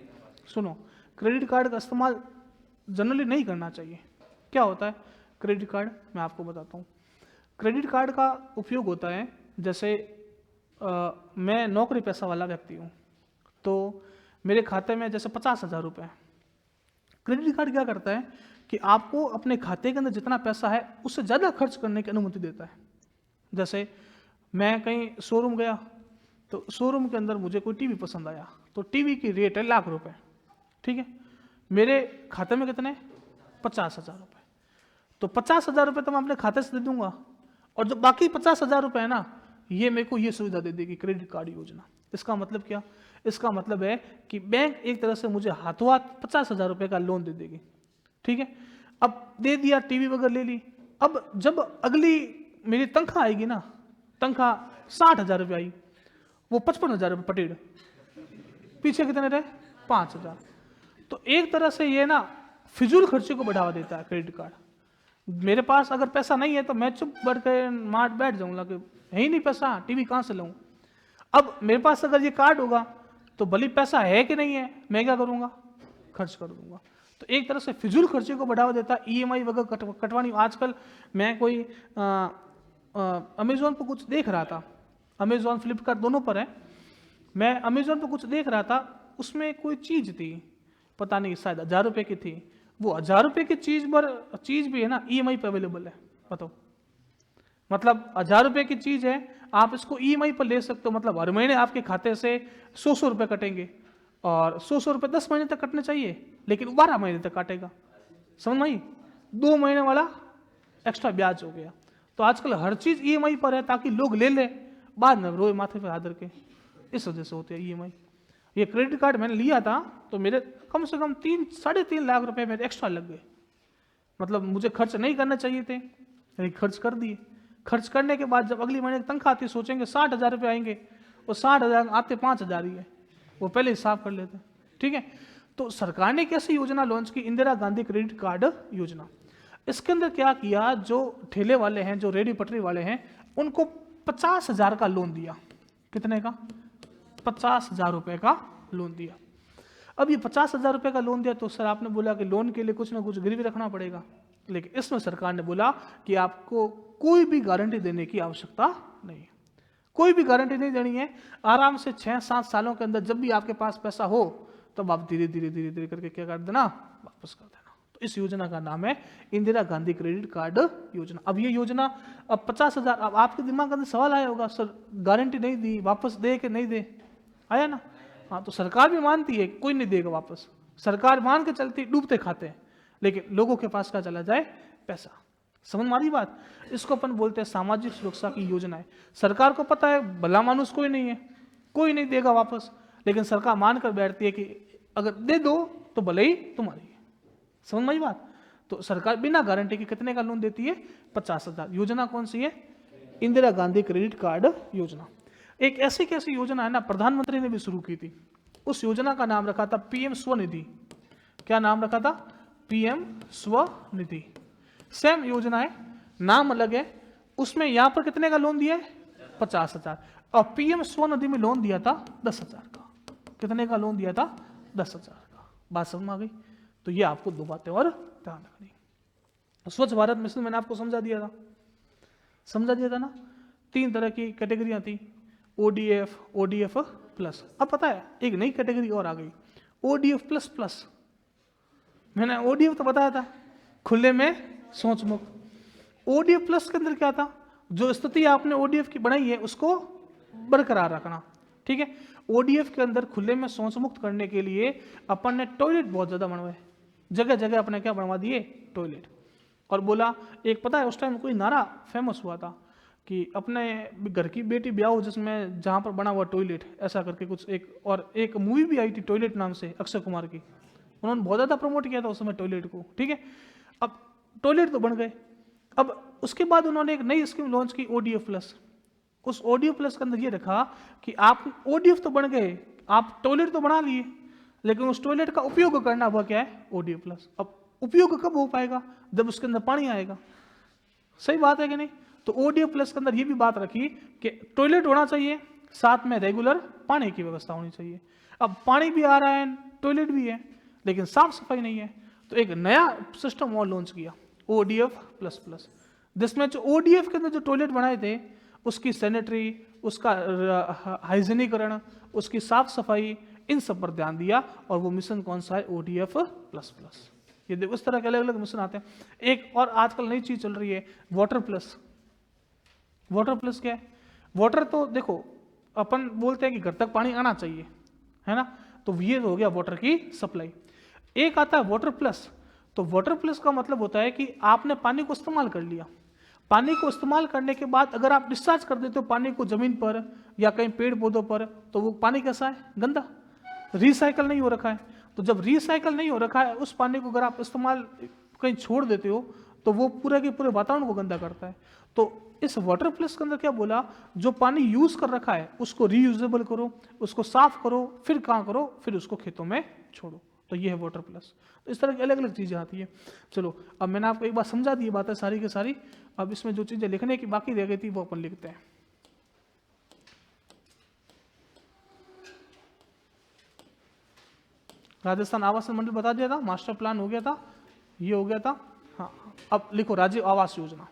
सुनो, क्रेडिट कार्ड का इस्तेमाल जनरली नहीं करना चाहिए। क्या होता है क्रेडिट कार्ड? मैं आपको बताता हूँ। क्रेडिट कार्ड का उपयोग होता है, जैसे मैं नौकरी पेशा वाला व्यक्ति हूँ, तो मेरे खाते में जैसे 50,000 रुपये। क्रेडिट कार्ड क्या करता है कि आपको अपने खाते के अंदर जितना पैसा है उससे ज़्यादा खर्च करने की अनुमति देता है। जैसे मैं कहीं शोरूम गया, तो शोरूम के अंदर मुझे कोई टीवी पसंद आया, तो टीवी की रेट है ₹1,00,000, ठीक है। मेरे खाते में कितने? 50,000 रुपये। तो 50,000 रुपये तो मैं अपने खाते से दे दूंगा, और जो बाकी 50,000 रुपये है ना, ये मेरे को ये सुविधा दे देगी क्रेडिट कार्ड योजना। इसका मतलब क्या? इसका मतलब है कि बैंक एक तरह से मुझे हाथों हाथ 50,000 रुपये का लोन दे देगी, ठीक है। अब दे दिया, टीवी वगैरह ले ली। अब जब अगली मेरी तनख्वाह आएगी ना, तनख्वाह 60,000 रुपये आई, वो 55,000 रुपये पटेड़, पीछे कितने रहे? 5,000। तो एक तरह से ये ना फिजूल खर्चे को बढ़ावा देता है क्रेडिट कार्ड। मेरे पास अगर पैसा नहीं है तो मैं चुप बैठ कर मार्ट बैठ जाऊंगा कि है ही नहीं पैसा, टीवी कहाँ से लाऊं। अब मेरे पास अगर ये कार्ड होगा तो भले पैसा है कि नहीं है, मैं क्या करूंगा? खर्च कर दूंगा। तो एक तरह से फिजूल खर्चे को बढ़ावा देता है। ईएमआई वगैरह कटवानी। आजकल मैं कोई अमेजोन पर कुछ देख रहा था, अमेजोन फ्लिपकार्ट दोनों पर है। मैं अमेजोन पर कुछ देख रहा था, उसमें कोई चीज़ थी, पता नहीं शायद 1,000 रुपये की थी। वो 1,000 रुपये की चीज़ भी है ना ईएमआई पे अवेलेबल है, बताओ। मतलब 1,000 रुपये की चीज़ है, आप इसको ईएमआई पर ले सकते हो। मतलब हर महीने आपके खाते से 100 रुपये कटेंगे, और 100 रुपये 10 महीने तक कटने चाहिए, लेकिन 12 महीने तक काटेगा। समझ में आई? 2 महीने वाला एक्स्ट्रा ब्याज हो गया। तो आजकल हर चीज़ ईएमआई पर है, ताकि लोग ले ले, बाद में रोए माथे पे हाथ के। इस वजह से होते हैं ईएमआई। ये क्रेडिट कार्ड मैंने लिया था तो मेरे कम से कम 3-3.5 लाख रुपए मेरे एक्स्ट्रा लग गए। मतलब मुझे खर्च नहीं करने चाहिए थे, लेकिन खर्च कर दिए। खर्च करने के बाद जब अगली महीने की तनख्वाह आती, सोचेंगे 60,000 रुपये आएंगे, और 60,000 आते 5,000 ही है, वो पहले हिसाब कर लेते, ठीक है। तो सरकार ने कैसी योजना लॉन्च की? इंदिरा गांधी क्रेडिट कार्ड योजना। इसके अंदर क्या किया, जो ठेले वाले हैं, जो रेडी पटरी वाले हैं, उनको 50,000 का लोन दिया। कितने का? 50,000 रुपये का लोन दिया। अब ये 50,000 रुपये का लोन दिया, तो सर आपने बोला कि लोन के लिए कुछ ना कुछ गिरवी रखना पड़ेगा, लेकिन इसमें सरकार ने बोला कि आपको कोई भी गारंटी देने की आवश्यकता नहीं है। कोई भी गारंटी नहीं देनी है। आराम से 6-7 सालों के अंदर जब भी आपके पास पैसा हो, तब आप धीरे धीरे करके क्या कर देना? वापस कर देना। तो इस योजना का नाम है इंदिरा गांधी क्रेडिट कार्ड योजना। अब ये योजना, अब 50,000, अब आपके दिमाग के अंदर सवाल आया होगा, सर गारंटी नहीं दी, वापस दे कि नहीं दे? आया ना? हाँ, तो सरकार भी मानती है कोई नहीं देगा वापस। सरकार मान के चलती, डूबते खाते हैं, लेकिन लोगों के पास क्या चला जाए? पैसा। समझ मारी बात? इसको अपन बोलते हैं सामाजिक सुरक्षा की योजना है। सरकार को पता है भला मानुस कोई नहीं है, कोई नहीं देगा वापस, लेकिन सरकार मान कर बैठती है कि अगर दे दो तो भले ही तुम्हारी है। समझ मारी बात? तो सरकार बिना गारंटी के कितने का लोन देती है? 50,000। योजना कौन सी है? इंदिरा गांधी क्रेडिट कार्ड योजना। एक ऐसी कैसी योजना है ना, प्रधानमंत्री ने भी शुरू की थी। उस योजना का नाम रखा था पीएम स्वनिधि। क्या नाम रखा था? पीएम स्वनिधि। सेम योजना है, नाम अलग है। उसमें यहां पर कितने का लोन दिया है? 50,000। और पीएम स्वनिधि में लोन दिया था 10,000 का। कितने का लोन दिया था? 10,000 का। बात समझ में आ गई? तो ये आपको 2 बातें और ध्यान रखनी। स्वच्छ भारत मिशन मैंने आपको समझा दिया था ना। 3 तरह की कैटेगरियां थी, ओडीएफ, ओडीएफ प्लस। अब पता है एक नई कैटेगरी और आ गई, ओडीएफ प्लस प्लस। मैंने ओडीएफ तो बताया था, खुले में सोच मुक्त। ओडीएफ प्लस के अंदर क्या था? जो स्थिति आपने ओडीएफ की बनाई है उसको बरकरार रखना, ठीक है। ओडीएफ के अंदर खुले में शौच मुक्त करने के लिए अपन ने टॉयलेट बहुत ज्यादा बनवाए, जगह जगह अपने क्या बनवा दिए, टॉयलेट। और बोला, एक पता है उस टाइम कोई नारा फेमस हुआ था कि अपने घर की बेटी ब्याह हो जिसमें जहां पर बना हुआ टॉयलेट, ऐसा करके कुछ एक, और एक मूवी भी आई थी टॉयलेट नाम से अक्षय कुमार की, उन्होंने बहुत ज्यादा प्रमोट किया था उस समय टॉयलेट को, ठीक है। अब टॉयलेट तो बन गए, अब उसके बाद उन्होंने एक नई स्कीम लॉन्च की, ओडीएफ प्लस। उस ओडीएफ प्लस के अंदर ये रखा कि आप ओडीएफ तो बन गए, आप टॉयलेट तो बना लिए, लेकिन उस टॉयलेट का उपयोग करना हुआ क्या है, ओडीएफ प्लस। अब उपयोग कब हो पाएगा, जब उसके अंदर पानी आएगा, सही बात है कि नहीं। तो ओडीएफ प्लस के अंदर ये भी बात रखी कि टॉयलेट होना चाहिए, साथ में रेगुलर पानी की व्यवस्था होनी चाहिए। अब पानी भी आ रहा है, टॉयलेट भी है, लेकिन साफ सफाई नहीं है, तो एक नया सिस्टम और लॉन्च किया, ओडीएफ प्लस प्लस, जिसमें जो ओडीएफ के अंदर जो टॉयलेट बनाए थे उसकी सैनिटरी, उसका हाइजीनिकरण, उसकी साफ सफाई, इन सब पर ध्यान दिया, और वो मिशन कौन सा है, ओडीएफ प्लस प्लस। ये देखो इस तरह के अलग अलग मिशन आते हैं। एक और आजकल नई चीज चल रही है, वाटर प्लस। वाटर प्लस क्या है, वाटर तो देखो अपन बोलते हैं कि घर तक पानी आना चाहिए, है ना, तो ये हो गया वाटर की सप्लाई। एक आता है वाटर प्लस, तो वाटर प्लस का मतलब होता है कि आपने पानी को इस्तेमाल कर लिया, पानी को इस्तेमाल करने के बाद अगर आप डिस्चार्ज कर देते हो पानी को जमीन पर या कहीं पेड़ पौधों पर, तो वो पानी कैसा है, गंदा, रिसाइकल नहीं हो रखा है। तो जब रिसाइकल नहीं हो रखा है, उस पानी को अगर आप इस्तेमाल कहीं छोड़ देते हो तो वो पूरे के पूरे वातावरण को गंदा करता है। तो इस वाटर प्लस के अंदर क्या बोला, जो पानी यूज कर रखा है उसको रीयूजेबल करो, उसको साफ करो, फिर कहाँ करो, फिर उसको खेतों में छोड़ो, तो ये है वाटर प्लस। तो इस तरह की अलग अलग चीजें आती है। चलो अब मैंने आपको एक बार समझा दी बातें सारी की सारी, अब इसमें जो चीजें लिखने की बाकी रह गई थी वो अपन लिखते हैं। राजस्थान आवास मंडल बता दिया था, मास्टर प्लान हो गया था, ये हो गया था। हाँ, अब लिखो राजीव आवास योजना।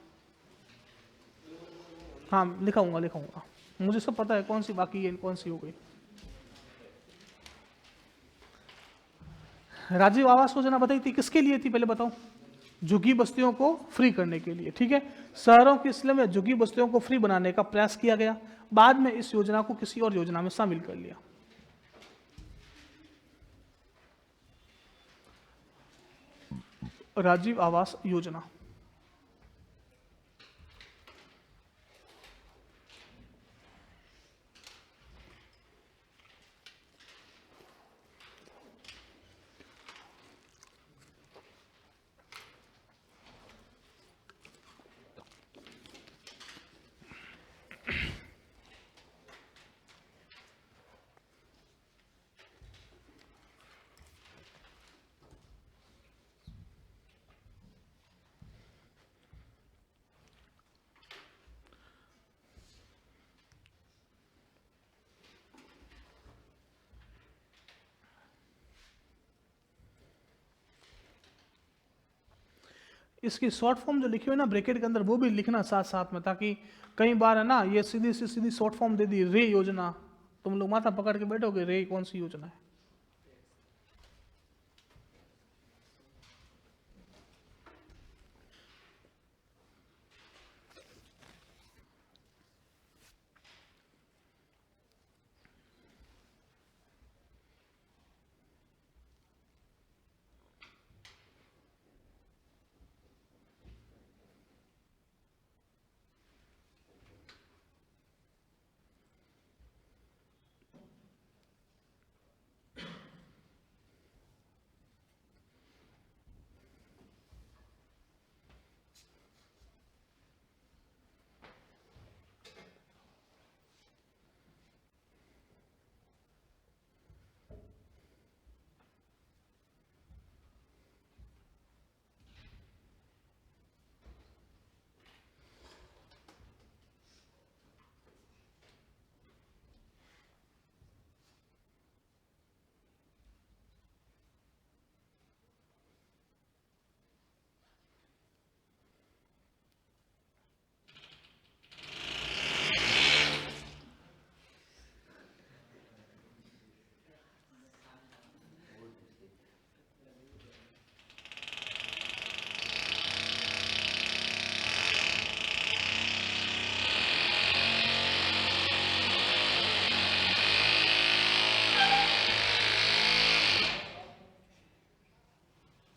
हाँ लिखाऊंगा लिखाऊंगा, मुझे सब पता है कौन सी बाकी है कौन सी हो गई। राजीव आवास योजना बताई थी, किसके लिए थी पहले बताओ, झुग्गी बस्तियों को फ्री करने के लिए, ठीक है। शहरों की स्लम या झुग्गी बस्तियों को फ्री बनाने का प्रयास किया गया, बाद में इस योजना को किसी और योजना में शामिल कर लिया। राजीव आवास योजना, इसकी शॉर्ट फॉर्म जो लिखी हुई है ना ब्रैकेट के अंदर, वो भी लिखना साथ साथ में, ताकि कई बार है ना ये सीधी सी सीधी शॉर्ट फॉर्म दे दी रे योजना, तुम लोग माथा पकड़ के बैठोगे रे कौन सी योजना है।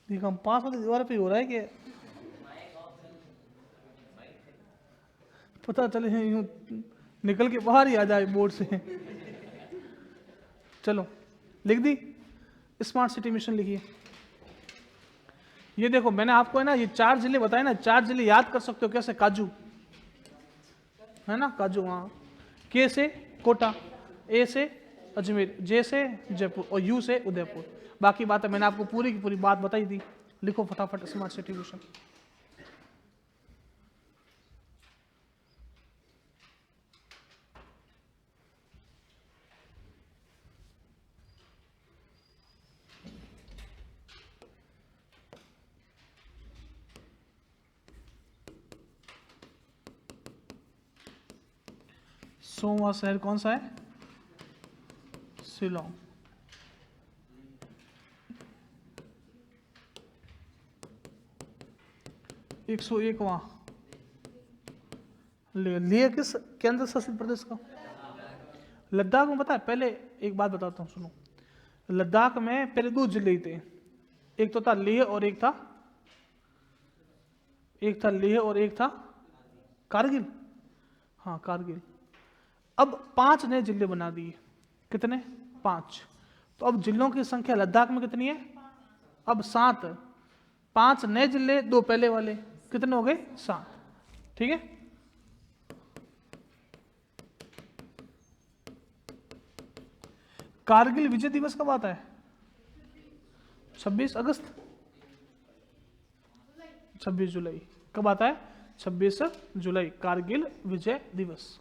देख हम 5 वाली दीवार पे हो रहा है कि पता चले यूं निकल के बाहर ही आ जाए बोर्ड से। चलो लिख दी, स्मार्ट सिटी मिशन लिखिए। ये देखो मैंने आपको है ना ये 4 जिले बताए ना, 4 जिले याद कर सकते हो कैसे? काजू है ना, काजू, हाँ। के से कोटा, ए से अजमेर, जे से जयपुर और यू से उदयपुर। बाकी बात है मैंने आपको पूरी की पूरी बात बताई दी। लिखो फटाफट स्मार्ट सिटी मिशन। सोमवा शहर कौन सा है? शिलोंग। एक सौ एक लेह किस केंद्र शासित प्रदेश का? लद्दाख में पता है, पहले एक बात बताता हूँ सुनो। लद्दाख में पहले 2 जिले ही थे, एक तो था लेह और एक था लेह और एक था कारगिल। हाँ कारगिल। अब 5 नए जिले बना दिए। कितने? 5। तो अब जिलों की संख्या लद्दाख में कितनी है? अब 7। 5 नए जिले, 2 पहले वाले, कितने हो गए? 7। ठीक है। कारगिल विजय दिवस कब आता है? 26 अगस्त, 26 जुलाई। कब आता है? 26 जुलाई, कारगिल विजय दिवस।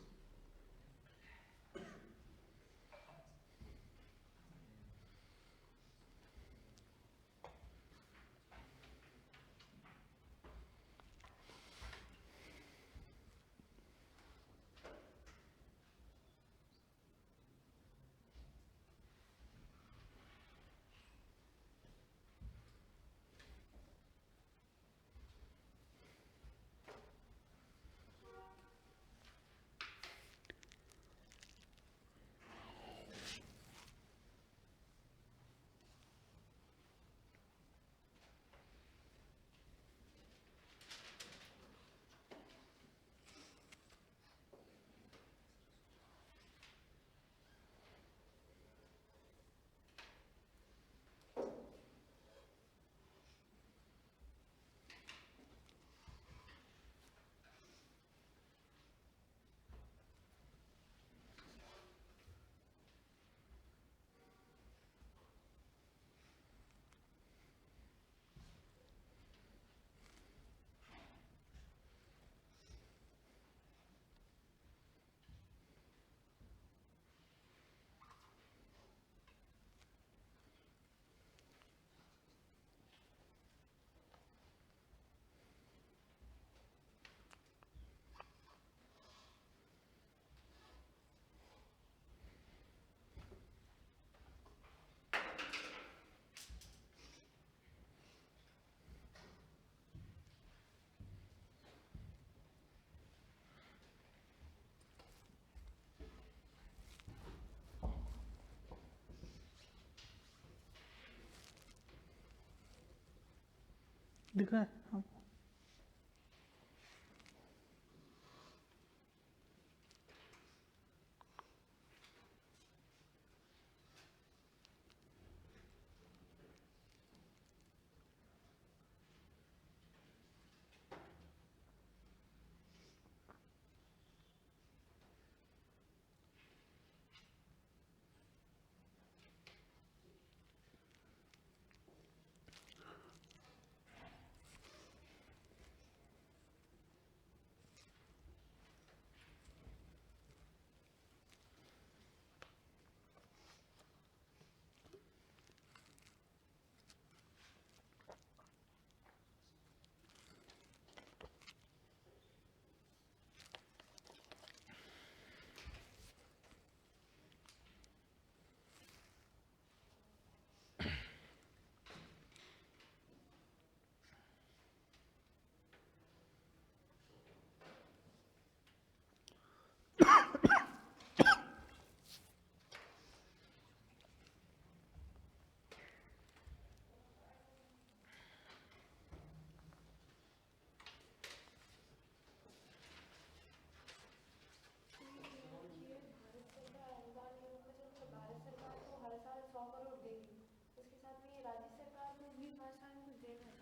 दिख रहा है? हाँ।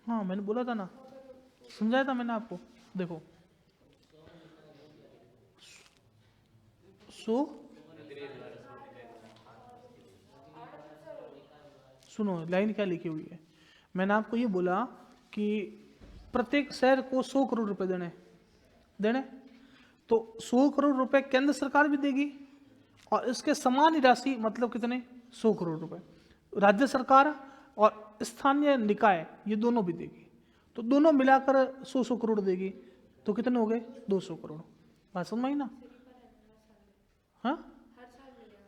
हाँ मैंने बोला था ना, समझाया था मैंने आपको। देखो सो, सुनो लाइन क्या लिखी हुई है। मैंने आपको ये बोला कि प्रत्येक शहर को 100 करोड़ रुपए देने देने, तो 100 करोड़ रुपए केंद्र सरकार भी देगी और इसके समान ही राशि मतलब कितने 100 करोड़ रुपए राज्य सरकार और स्थानीय निकाय ये दोनों भी देगी। तो दोनों मिलाकर 100 करोड़ देगी, तो कितने हो गए 200 करोड़। बात समझ में आई ना? हाँ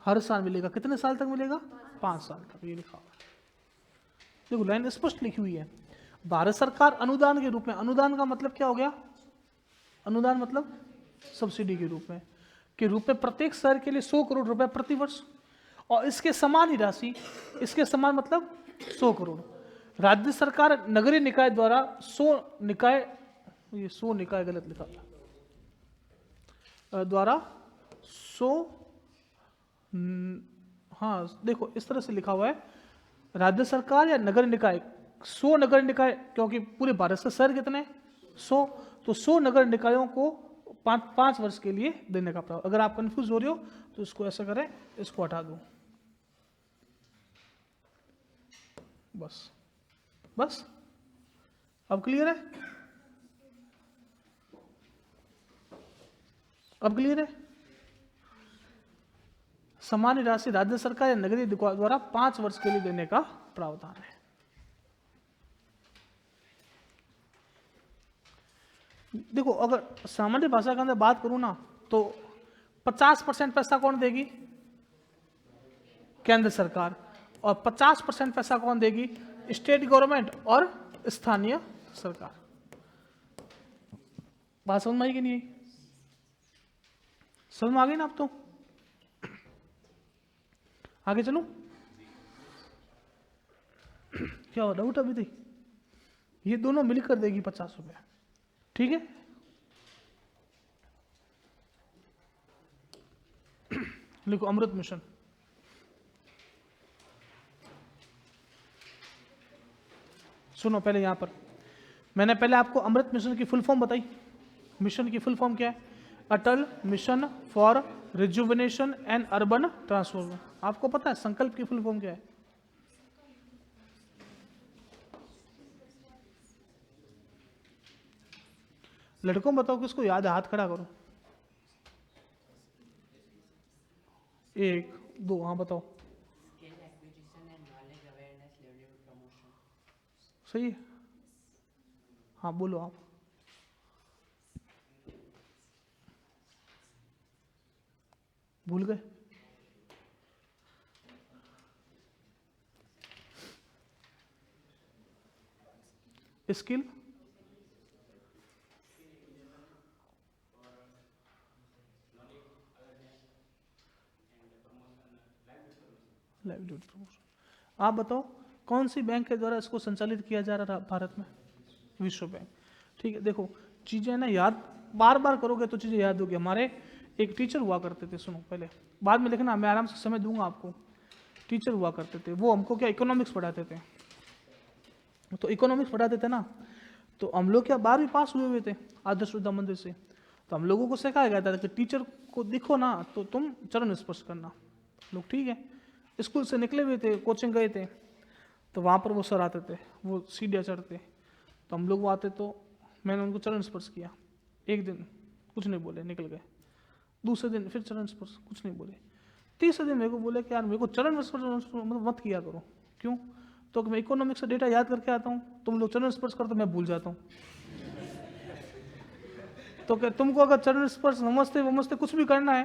हर साल मिलेगा। कितने साल तक मिलेगा? 5 साल तक, ये लिखा हुआ है। देखो लाइन स्पष्ट लिखी हुई है। भारत सरकार अनुदान के रूप में, अनुदान का मतलब क्या हो गया? अनुदान मतलब सब्सिडी के रूप में प्रत्येक शहर के लिए 100 करोड़ रुपए प्रति वर्ष, और इसके समान ही राशि, इसके समान मतलब 100 करोड़ राज्य सरकार नगरीय निकाय द्वारा 100 निकाय, ये 100 निकाय गलत लिखा था, द्वारा 100, हाँ देखो इस तरह से लिखा हुआ है, राज्य सरकार या नगर निकाय, 100 नगर निकाय, क्योंकि पूरे भारत से शहर कितने 100, तो 100 नगर निकायों को 5 वर्ष के लिए देने का प्रावधान। अगर आप कंफ्यूज हो रहे हो तो इसको ऐसा करें, इसको हटा दो, बस बस। अब क्लियर है? अब क्लियर है? सामान्य राशि राज्य सरकार या नगरीय निकाय द्वारा 5 वर्ष के लिए देने का प्रावधान है। देखो अगर सामान्य भाषा के अंदर बात करूं ना, तो 50% पैसा कौन देगी? केंद्र सरकार। और 50% पैसा कौन देगी? स्टेट गवर्नमेंट और स्थानीय सरकार। बात समझ में आई कि नहीं? समझ में आ गई ना? अब तो आगे चलूं? क्या हो डाउट अभी तक? ये दोनों मिलकर देगी 50 रुपए, ठीक है? लिखो अमृत मिशन। सुनो पहले यहां पर मैंने पहले आपको अमृत मिशन की फुल फॉर्म बताई। मिशन की फुल फॉर्म क्या है? Atal mission for rejuvenation and urban transformation. आपको पता है संकल्प की फुल फॉर्म क्या है? लड़कों बताओ किसको याद है? हाथ खड़ा करो। 1 2, हाँ बताओ। सही है, हाँ बोलो आप। भूल गए? Skill, livelihood promotion. आप बताओ कौन सी बैंक के द्वारा इसको संचालित किया जा रहा है भारत में? विश्व बैंक। ठीक है, देखो चीजें ना याद बार बार करोगे तो चीजें याद होगी। हमारे एक टीचर हुआ करते थे, सुनो पहले बाद में लिखना, मैं आराम से समय दूंगा आपको। टीचर हुआ करते थे, वो हमको क्या इकोनॉमिक्स पढ़ाते थे। तो इकोनॉमिक्स पढ़ाते थे ना, तो हम लोग क्या 12वीं पास हुए थे आदर्श विद्या मंदिर से। तो हम लोगों को सिखाया गया था कि टीचर को दिखो ना तो तुम चरण स्पर्श करना। लोग ठीक है, स्कूल से निकले हुए थे, कोचिंग गए थे, तो वहाँ पर वो सर आते थे, वो सीढ़ियाँ चढ़ते, तो हम लोग वो आते, तो मैंने उनको चरण स्पर्श किया। एक दिन कुछ नहीं बोले, निकल गए। दूसरे दिन फिर चरण स्पर्श, कुछ नहीं बोले। तीसरे दिन मेरे को बोले कि यार मेरे को चरण स्पर्श मत किया करो। क्यों? तो मैं इकोनॉमिक्स से डेटा याद करके आता हूँ, तुम लोग चरण स्पर्श करते मैं भूल जाता हूँ। तो क्या तुमको अगर चरण स्पर्श नमस्ते वमस्ते कुछ भी करना है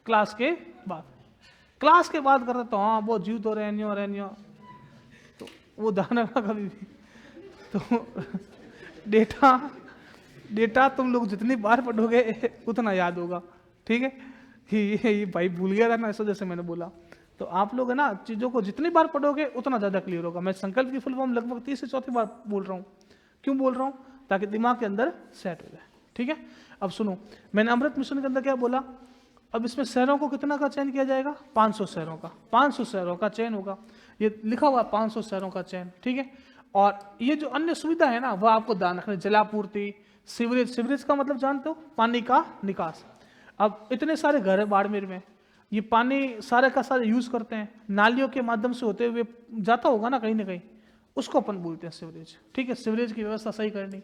क्लास के बाद, क्लास के बाद करते तो हाँ वो जीव तो रहनियो, तो वो दाना कभी भी। तो डेटा तुम लोग जितनी बार पढ़ोगे उतना याद होगा, ठीक है? ये भाई भूल गया था ना, इस वजह से मैंने बोला। तो आप लोग है ना चीज़ों को जितनी बार पढ़ोगे उतना ज़्यादा क्लियर होगा। मैं संकल्प की फुल फॉर्म लगभग 3 से 4 बार बोल रहा हूँ। क्यों बोल रहा हूँ? ताकि दिमाग के अंदर सेट हो जाए, ठीक है? अब सुनो, मैंने अमृत मिशन के अंदर क्या बोला? अब इसमें शहरों को कितना का चयन किया जाएगा? 500 शहरों का। 500 शहरों का चयन होगा, ये लिखा हुआ 500 शहरों का चयन, ठीक है? और ये जो अन्य सुविधा है ना वह आपको ध्यान रखना, जलापूर्ति, सीवरेज, सीवरेज का मतलब जानते हो, पानी का निकास। अब इतने सारे घर है बाड़मेर में, ये पानी सारे का सारे यूज करते हैं, नालियों के माध्यम से होते हुए जाता होगा ना कहीं, उसको अपन बोलते हैं सीवरेज। ठीक है, सीवरेज की व्यवस्था सही करनी।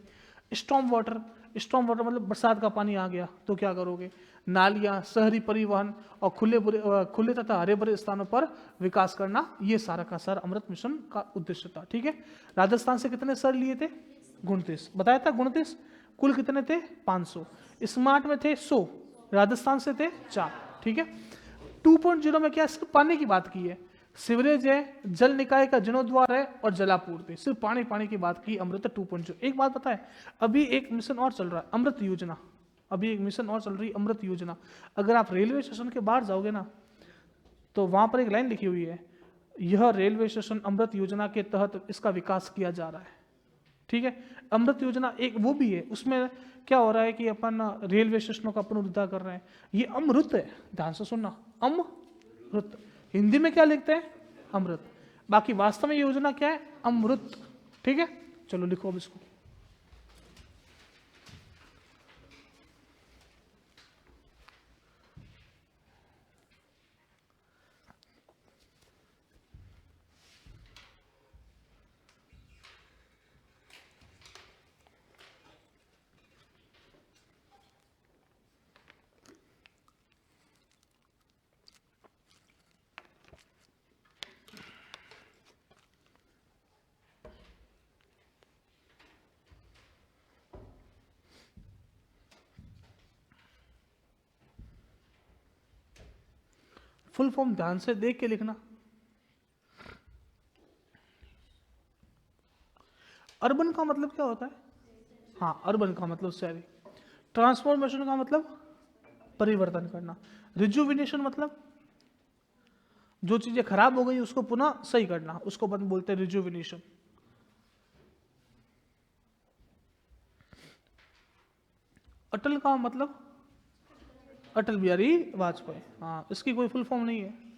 स्टॉर्म वाटर, स्टॉर्म वाटर मतलब बरसात का पानी आ गया तो क्या करोगे, नालियां, शहरी परिवहन और खुले तथा हरे भरे स्थानों पर विकास करना, ये सारा का सारा अमृत मिशन का उद्देश्य था। ठीक है, राजस्थान से कितने सर लिए थे, 29 बताया था, 29, कुल कितने थे 500, स्मार्ट में थे 100, राजस्थान से थे 4। ठीक है, 2.0 में क्या सिर्फ पानी की बात की है, सीवरेज है, जल निकाय का जीर्णोद्वार है और जलापूर्ति, सिर्फ पानी की बात की अमृत 2.0। एक बात पता है, अभी एक मिशन और चल रहा है अमृत योजना, अभी एक मिशन और चल रही है अमृत योजना। अगर आप रेलवे स्टेशन के बाहर जाओगे ना तो वहां पर एक लाइन लिखी हुई है, यह रेलवे स्टेशन अमृत योजना के तहत इसका विकास किया जा रहा है। ठीक है, अमृत योजना एक वो भी है, उसमें क्या हो रहा है कि अपन रेलवे स्टेशनों का पुनरुद्धार कर रहे हैं, ये अमृत है, ध्यान से सुनना, अमृत, हिंदी में क्या लिखते हैं, अमृत, बाकी वास्तव में ये योजना क्या है, अमृत। ठीक है, चलो लिखो अब इसको। फुल फॉर्म ध्यान से देख के लिखना। अर्बन का मतलब क्या होता है, हाँ, अर्बन का मतलब शहरी। ट्रांसफॉर्मेशन का मतलब परिवर्तन करना। रिजुविनेशन मतलब जो चीजें खराब हो गई उसको पुनः सही करना, उसको अपन बोलते हैं रिजुविनेशन। अटल का मतलब अटल बिहारी वाजपेयी, हाँ, इसकी कोई फुल फॉर्म नहीं है।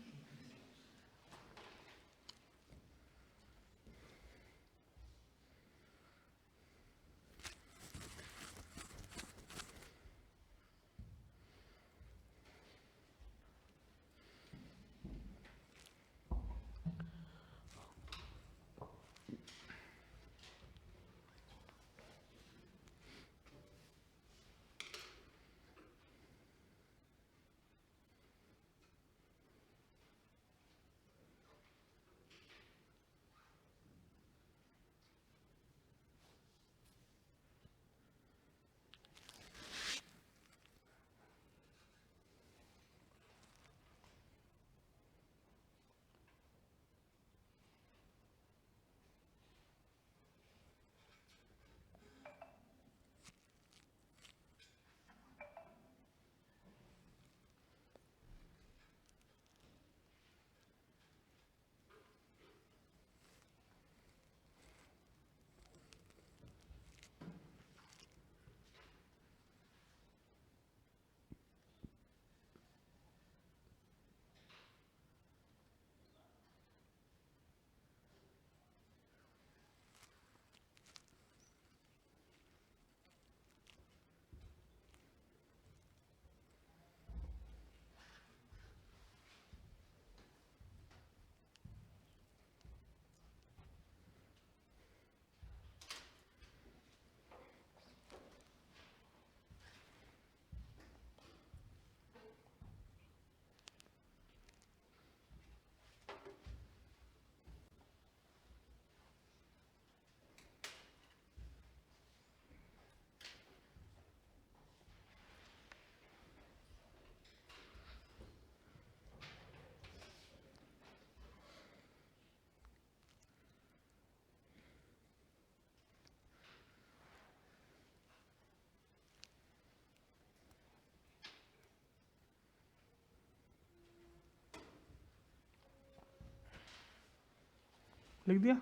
लिख दिया,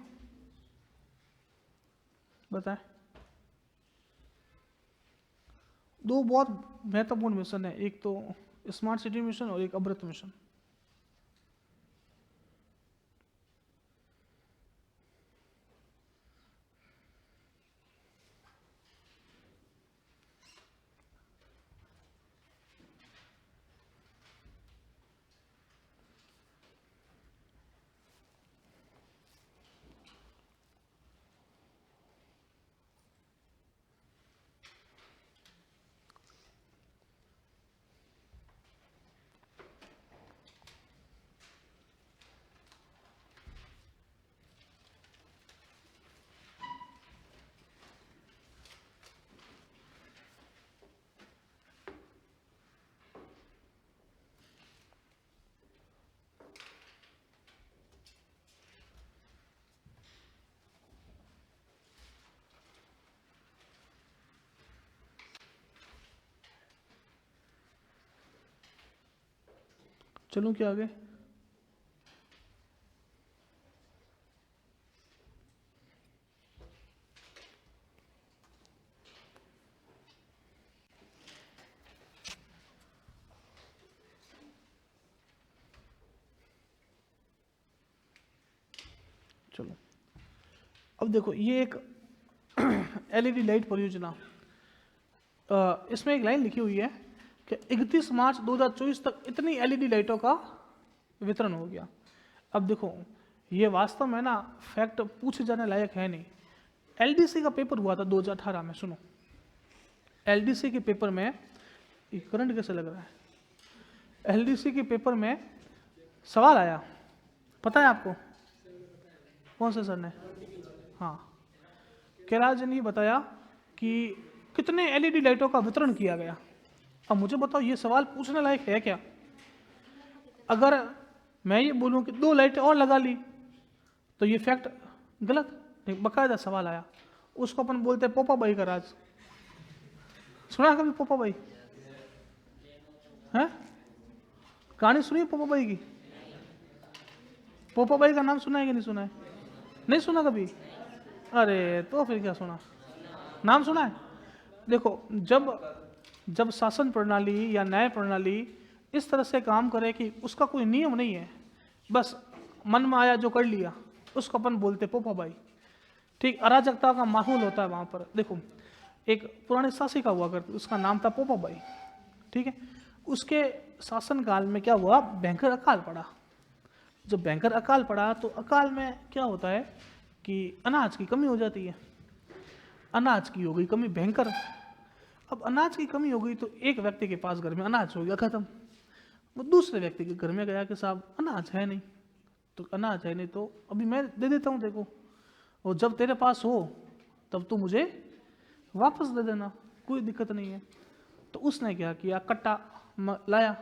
बताएं। दो बहुत महत्वपूर्ण मिशन है, एक तो स्मार्ट सिटी मिशन और एक अमृत मिशन। चलूं क्या आगे? चलो, अब देखो ये एक एलईडी लाइट परियोजना, इसमें एक लाइन लिखी हुई है कि 31 मार्च 2024 तक इतनी एलईडी लाइटों का वितरण हो गया। अब देखो ये वास्तव में ना फैक्ट पूछे जाने लायक है नहीं। एलडीसी का पेपर हुआ था 2018 में, सुनो। एलडीसी के पेपर में, ये करंट कैसे लग रहा है? एलडीसी के पेपर में सवाल आया, पता है आपको? कौन से सर ने? हाँ, कैलाश जी ने बताया कि कितने एलईडी लाइटों का वितरण किया गया। अब मुझे बताओ ये सवाल पूछने लायक है क्या? अगर मैं ये बोलूं कि 2 लाइटें और लगा ली तो ये फैक्ट गलत नहीं, बकायदा सवाल आया। उसको अपन बोलते हैं पोपा भाई का राज। सुना कभी पोपा भाई? है कहानी सुनी पोपा भाई की? पोपा भाई का नाम सुना है कि नहीं सुना है? नहीं सुना कभी? अरे तो फिर क्या सुना, नाम सुना है? देखो जब शासन प्रणाली या न्याय प्रणाली इस तरह से काम करे कि उसका कोई नियम नहीं है, बस मन में आया जो कर लिया, उसको अपन बोलते पोपा भाई। ठीक, अराजकता का माहौल होता है वहां पर। देखो एक पुराने शासिका हुआ करती, उसका नाम था पोपा भाई। ठीक है, उसके शासनकाल में क्या हुआ, भयंकर अकाल पड़ा। जब भयंकर अकाल पड़ा तो अकाल में क्या होता है कि अनाज की कमी हो जाती है। अनाज की हो गई कमी भयंकर। अब अनाज की कमी हो गई तो एक व्यक्ति के पास घर में अनाज हो गया खत्म। वो दूसरे व्यक्ति के घर में गया कि साहब अनाज है नहीं। तो अनाज है नहीं तो अभी मैं दे देता हूँ, देखो, और जब तेरे पास हो तब तू मुझे वापस दे देना, कोई दिक्कत नहीं है। तो उसने क्या किया, कट्टा लाया।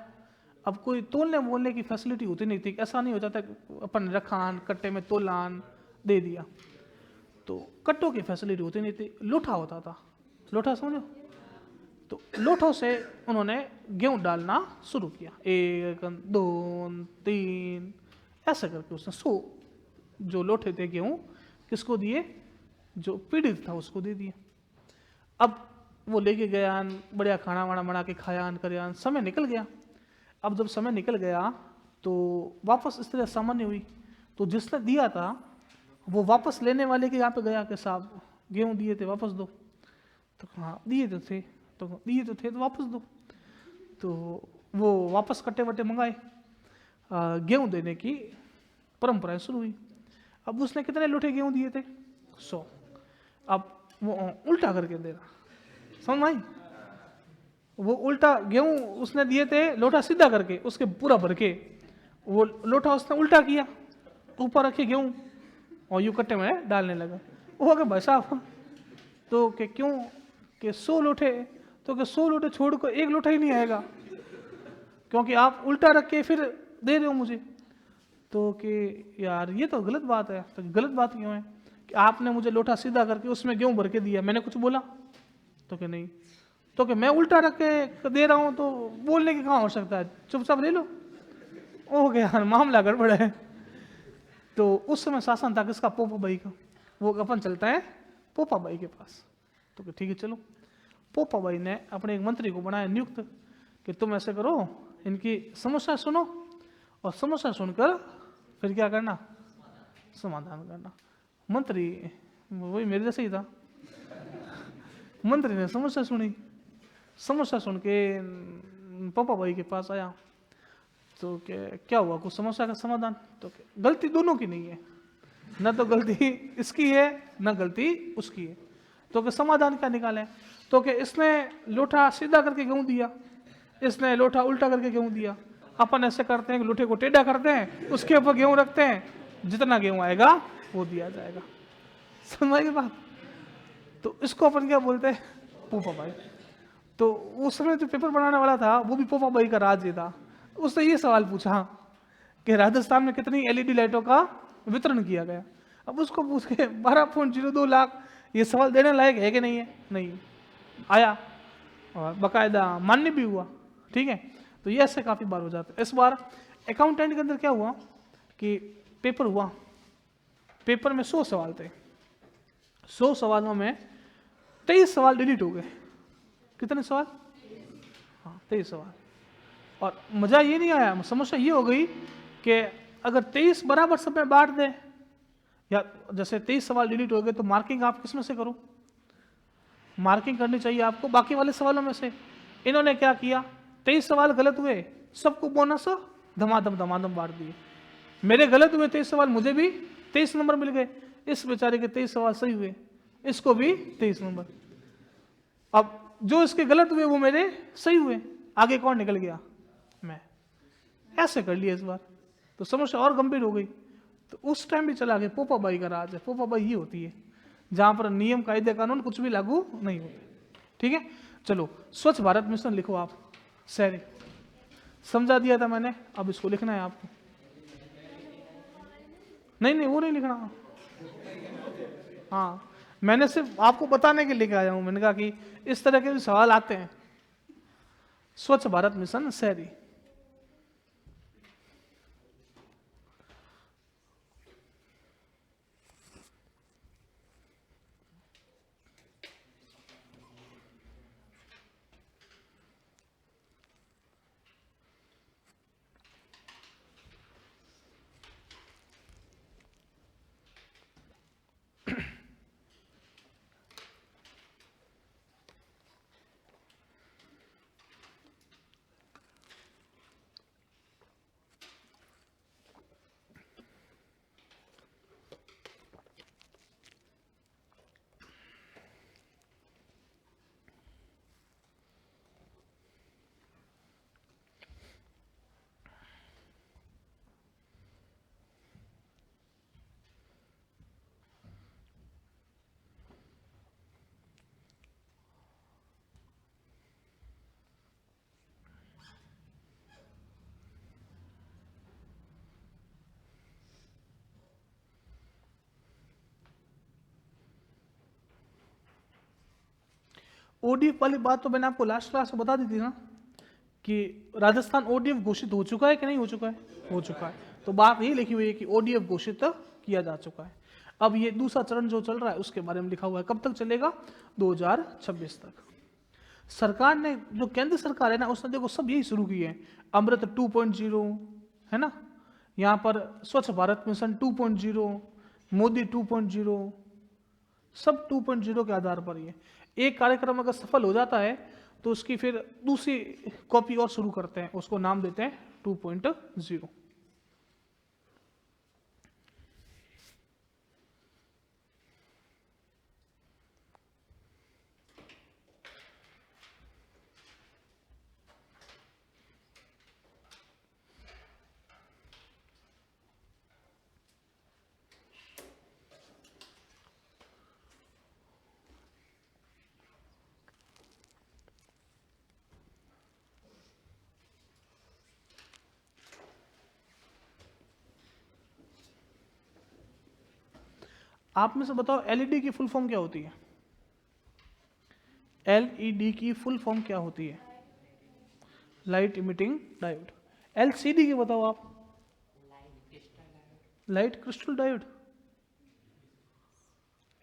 अब कोई तोलने बोलने की फैसिलिटी होती नहीं थी, ऐसा नहीं होता था अपन रखान कट्टे में तोलान दे दिया, तो कट्टों की फैसिलिटी होती नहीं थी। लोठा होता था, लोठा समझो? तो लोठों से उन्होंने गेहूं डालना शुरू किया, 1 2 3 ऐसा करके उसने 100 जो लोठे थे गेहूं किसको दिए, जो पीड़ित था उसको दे दिए। अब वो लेके गया, बढ़िया खाना वाना बना के खाया कर, समय निकल गया। अब जब समय निकल गया तो वापस स्थिति सामान्य हुई। तो जिसने दिया था वो वापस लेने वाले के यहाँ पे गया कि साहब गेहूं दिए थे वापस दो। तो हाँ दिए तो थे, तो वापस दो। तो वो वापस कट्टे वट्टे मंगाए, गेहूं देने की परंपराएं शुरू हुई। अब उसने कितने लोटे गेहूं दिए थे? 100। अब वो उल्टा करके दे रहा, समझ में आई? वो उल्टा गेहूं उसने दिए थे, लोटा सीधा करके उसके पूरा भर के, वो लोटा उसने उल्टा किया, ऊपर रखे गेहूं और यूं कट्टे में डालने लगा। वो अगर भाई साहब तो कि क्यों कि 100 लोटे, तो कि 100 लोटे छोड़ कर 1 लोटा ही नहीं आएगा, क्योंकि आप उल्टा रख के फिर दे रहे हो मुझे। तो कि यार ये तो गलत बात है। तो गलत बात क्यों है कि आपने मुझे लोटा सीधा करके उसमें गेहूं भर के दिया, मैंने कुछ बोला? तो कि नहीं। तो कि मैं उल्टा रख के दे रहा हूं तो बोलने की कहाँ हो सकता है, चुपचाप ले लो। ओ के यार मामला गड़बड़ है। तो उस समय शासन था किसका? पोपा भाई का। वो अपन चलता है पोपा भाई के पास। तो कि ठीक है चलो। पोपा भाई ने अपने एक मंत्री को बनाया नियुक्त कि तुम ऐसे करो, इनकी समस्या सुनो और समस्या सुनकर फिर क्या करना, समाधान करना। मंत्री वही मेरे जैसे ही था। मंत्री ने समस्या सुनी, समस्या सुन के पापा भाई के पास आया। तो क्या हुआ, कुछ समस्या का समाधान? तो गलती दोनों की नहीं है, न तो गलती इसकी है न गलती उसकी है। तो कि समाधान क्या निकाले? तो कि इसने लोटा सीधा करके गेहूं दिया, इसने लोटा उल्टा करके गेहूं दिया। अपन ऐसे करते हैं कि लोटे को टेढ़ा करते हैं, उसके ऊपर गेहूं रखते हैं, जितना गेहूं आएगा वो दिया जाएगा। समझ गए बात? तो इसको अपन क्या बोलते हैं? पोपा भाई। तो उस समय जो पेपर बनाने वाला था वो भी पोपा भाई का राज्य था। उसने ये सवाल पूछा कि राजस्थान में कितनी एलईडी लाइटों का वितरण किया गया। अब उसको पूछ के 12.02 लाख, ये सवाल देने लायक है कि नहीं है? नहीं आया और बाकायदा मान्य भी हुआ। ठीक है, तो ये ऐसे काफी बार हो जाता है। इस बार अकाउंटेंट के अंदर क्या हुआ कि पेपर हुआ, पेपर में 100 सवाल थे, 100 सवालों में 23 सवाल डिलीट हो गए। कितने सवाल? हाँ 23 सवाल। और मजा ये नहीं आया, समस्या ये हो गई कि अगर 23 बराबर सब में बांट दें, या जैसे 23 सवाल डिलीट हो गए तो मार्किंग आप किस में से करो? मार्किंग करनी चाहिए आपको बाकी वाले सवालों में से। इन्होंने क्या किया, 23 सवाल गलत हुए, सबको बोनस धमाधम धमाधम बांट दिए। मेरे गलत हुए 23 सवाल, मुझे भी 23 नंबर मिल गए। इस बेचारे के 23 सवाल सही हुए, इसको भी 23 नंबर। अब जो इसके गलत हुए वो मेरे सही हुए, आगे कौन निकल गया? मैं। ऐसे कर लिया इस बार, तो समस्या और गंभीर हो गई। तो उस टाइम भी चला गया पोपाबाई का राज है। पोपाबाई ही होती है जहां पर नियम कायदे कानून कुछ भी लागू नहीं होते। ठीक है, चलो स्वच्छ भारत मिशन लिखो आप। शहरी समझा दिया था मैंने, अब इसको लिखना है आपको। नहीं वो नहीं लिखना। हाँ, मैंने सिर्फ आपको बताने के लिए आया हूं। मैंने कहा कि इस तरह के भी सवाल आते हैं। स्वच्छ भारत मिशन शहरी। ओडीएफ वाली बात तो मैंने आपको लास्ट क्लास में बता दी थी ना, कि राजस्थान ओडीएफ घोषित हो चुका है कि नहीं हो चुका है? हो चुका है। तो बात यही लिखी हुई है कि ओडीएफ घोषित किया जा चुका है। अब ये दूसरा चरण जो चल रहा है उसके बारे में लिखा हुआ है, कब तक चलेगा? 2026 तक। सरकार ने, जो केंद्र सरकार है ना, उसने देखो सब यही शुरू किए हैं। अमृत 2.0 है ना, यहाँ पर स्वच्छ भारत मिशन 2.0, मोदी 2.0, सब 2.0 के आधार पर ये एक कार्यक्रम अगर सफल हो जाता है तो उसकी फिर दूसरी कॉपी और शुरू करते हैं, उसको नाम देते हैं 2.0। आप में से बताओ एलईडी की फुल फॉर्म क्या होती है? एलईडी की फुल फॉर्म क्या होती है? Light emitting diode. एलसीडी की बताओ आप? Light crystal diode.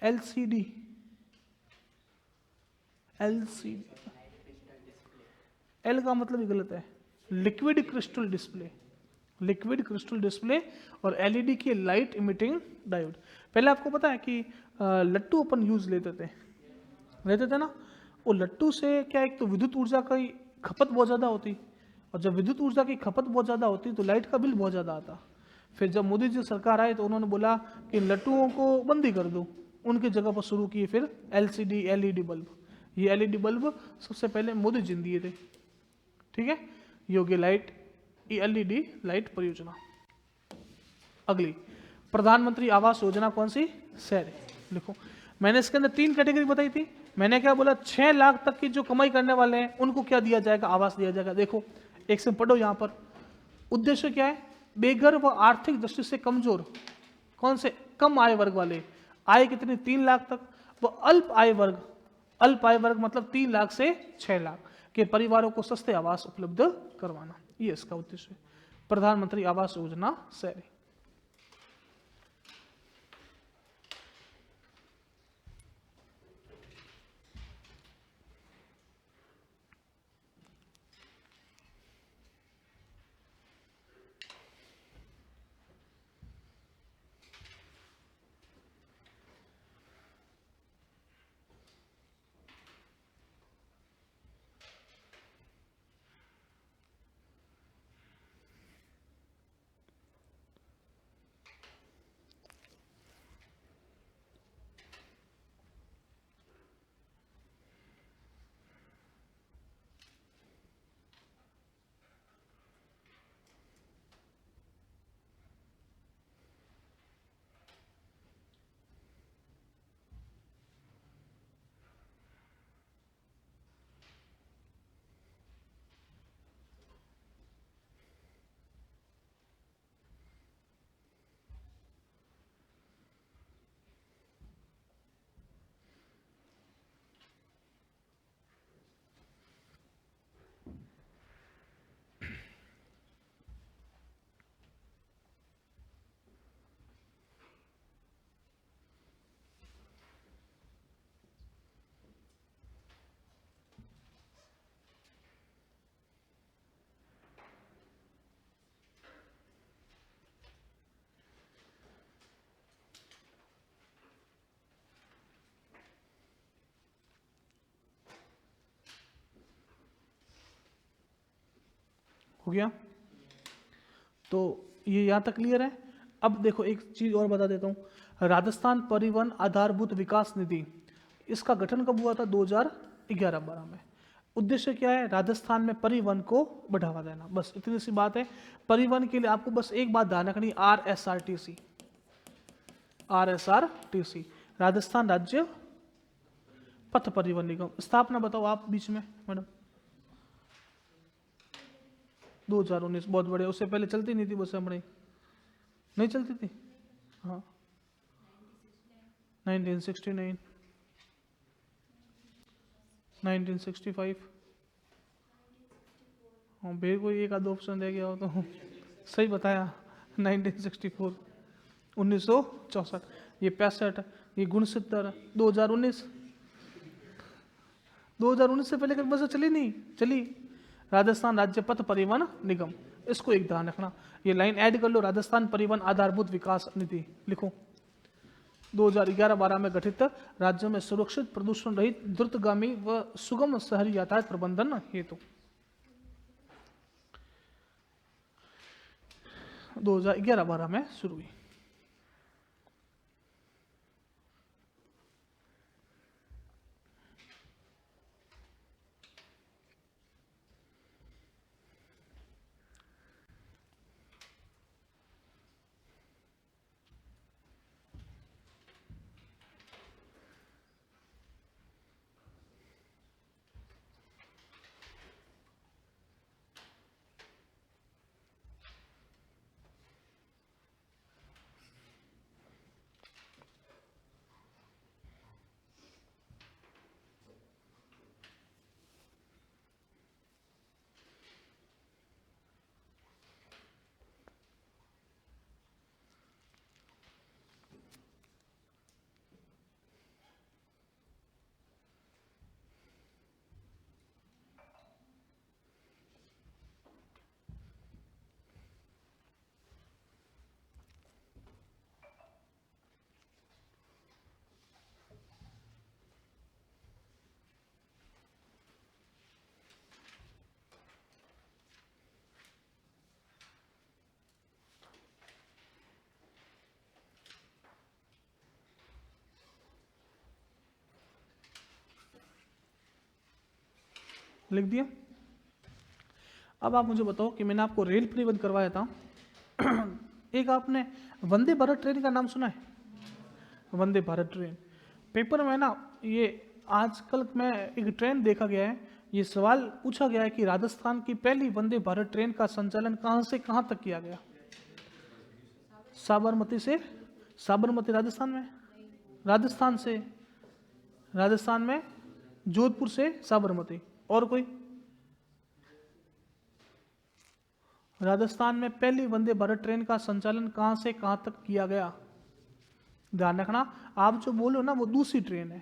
LCD, LCD, L का मतलब ही गलत है, liquid crystal display. Liquid crystal display और एलईडी की लाइट इमिटिंग डायोड। पहले आपको पता है कि लट्टू अपन यूज लेते थे ना, वो लट्टू से क्या, एक तो विद्युत ऊर्जा की खपत बहुत ज़्यादा होती, और जब विद्युत ऊर्जा की खपत बहुत ज़्यादा होती तो लाइट का बिल बहुत ज़्यादा आता। फिर जब मोदी जी सरकार आए तो उन्होंने बोला कि लट्टुओं को बंदी कर दो, उनकी जगह पर शुरू किए फिर एलसीडी एलईडी बल्ब। ये एलईडी बल्ब सबसे पहले मोदी जी ने दिए थे। ठीक है, योगी लाइट एलईडी लाइट परियोजना। अगली प्रधानमंत्री आवास योजना कौन सी? शहरी। लिखो, मैंने इसके अंदर 3 कैटेगरी बताई थी। मैंने क्या बोला, 6 लाख तक की जो कमाई करने वाले हैं उनको क्या दिया जाएगा? आवास दिया जाएगा। देखो एक से पढ़ो, यहाँ पर उद्देश्य क्या है? बेघर व आर्थिक दृष्टि से कमजोर, कौन से? कम आय वर्ग वाले, आय कितनी? 3 लाख तक। वो अल्प आय वर्ग, अल्प आय वर्ग मतलब 3 लाख से 6 लाख के परिवारों को सस्ते आवास उपलब्ध करवाना, ये इसका उद्देश्य है। प्रधानमंत्री आवास योजना शहरी। हो गया, तो ये यहाँ तक क्लियर है। अब देखो एक चीज और बता देता हूँ, राजस्थान परिवहन आधारभूत विकास निधि, इसका गठन कब हुआ था? 2011-12 में। उद्देश्य क्या है? राजस्थान में परिवहन को बढ़ावा देना, बस इतनी सी बात है। परिवहन के लिए आपको बस एक बात ध्यान रखनी, RSRTC, राजस्थान राज्य पथ परिवहन निगम। स्थापना बताओ आप बीच में मैडम। 2019, बहुत बढ़िया। उससे पहले चलती नहीं थी बस हमारी, नहीं चलती थी? हाँ, 1969, 1965। हाँ, फिर कोई एक आध ऑप्शन रह गया हो तो सही बताया। 1964, 1964, ये 65, ये 69, 2019। 2019 से पहले कभी बस चली नहीं चली। राजस्थान राज्य पथ परिवहन निगम, इसको एक ध्यान रखना, ये लाइन ऐड कर लो, राजस्थान परिवहन आधारभूत विकास निधि लिखो। 2011-12 में गठित, राज्य में सुरक्षित, प्रदूषण रहित, द्रुतगामी व सुगम शहरी यातायात प्रबंधन हेतु। 2011-12 में शुरू हुई। लिख दिया। अब आप मुझे बताओ कि मैंने आपको रेल परिवहन करवाया था एक आपने वंदे भारत ट्रेन का नाम सुना है? वंदे भारत ट्रेन, पेपर में ना ये आजकल में एक ट्रेन देखा गया है, ये सवाल पूछा गया है कि राजस्थान की पहली वंदे भारत ट्रेन का संचालन कहाँ से कहाँ तक किया गया? साबरमती से, साबरमती राजस्थान में, राजस्थान में जोधपुर से साबरमती। और कोई? राजस्थान में पहली वंदे भारत ट्रेन का संचालन कहाँ से कहाँ तक किया गया? ध्यान रखना, आप जो बोलो ना वो दूसरी ट्रेन है।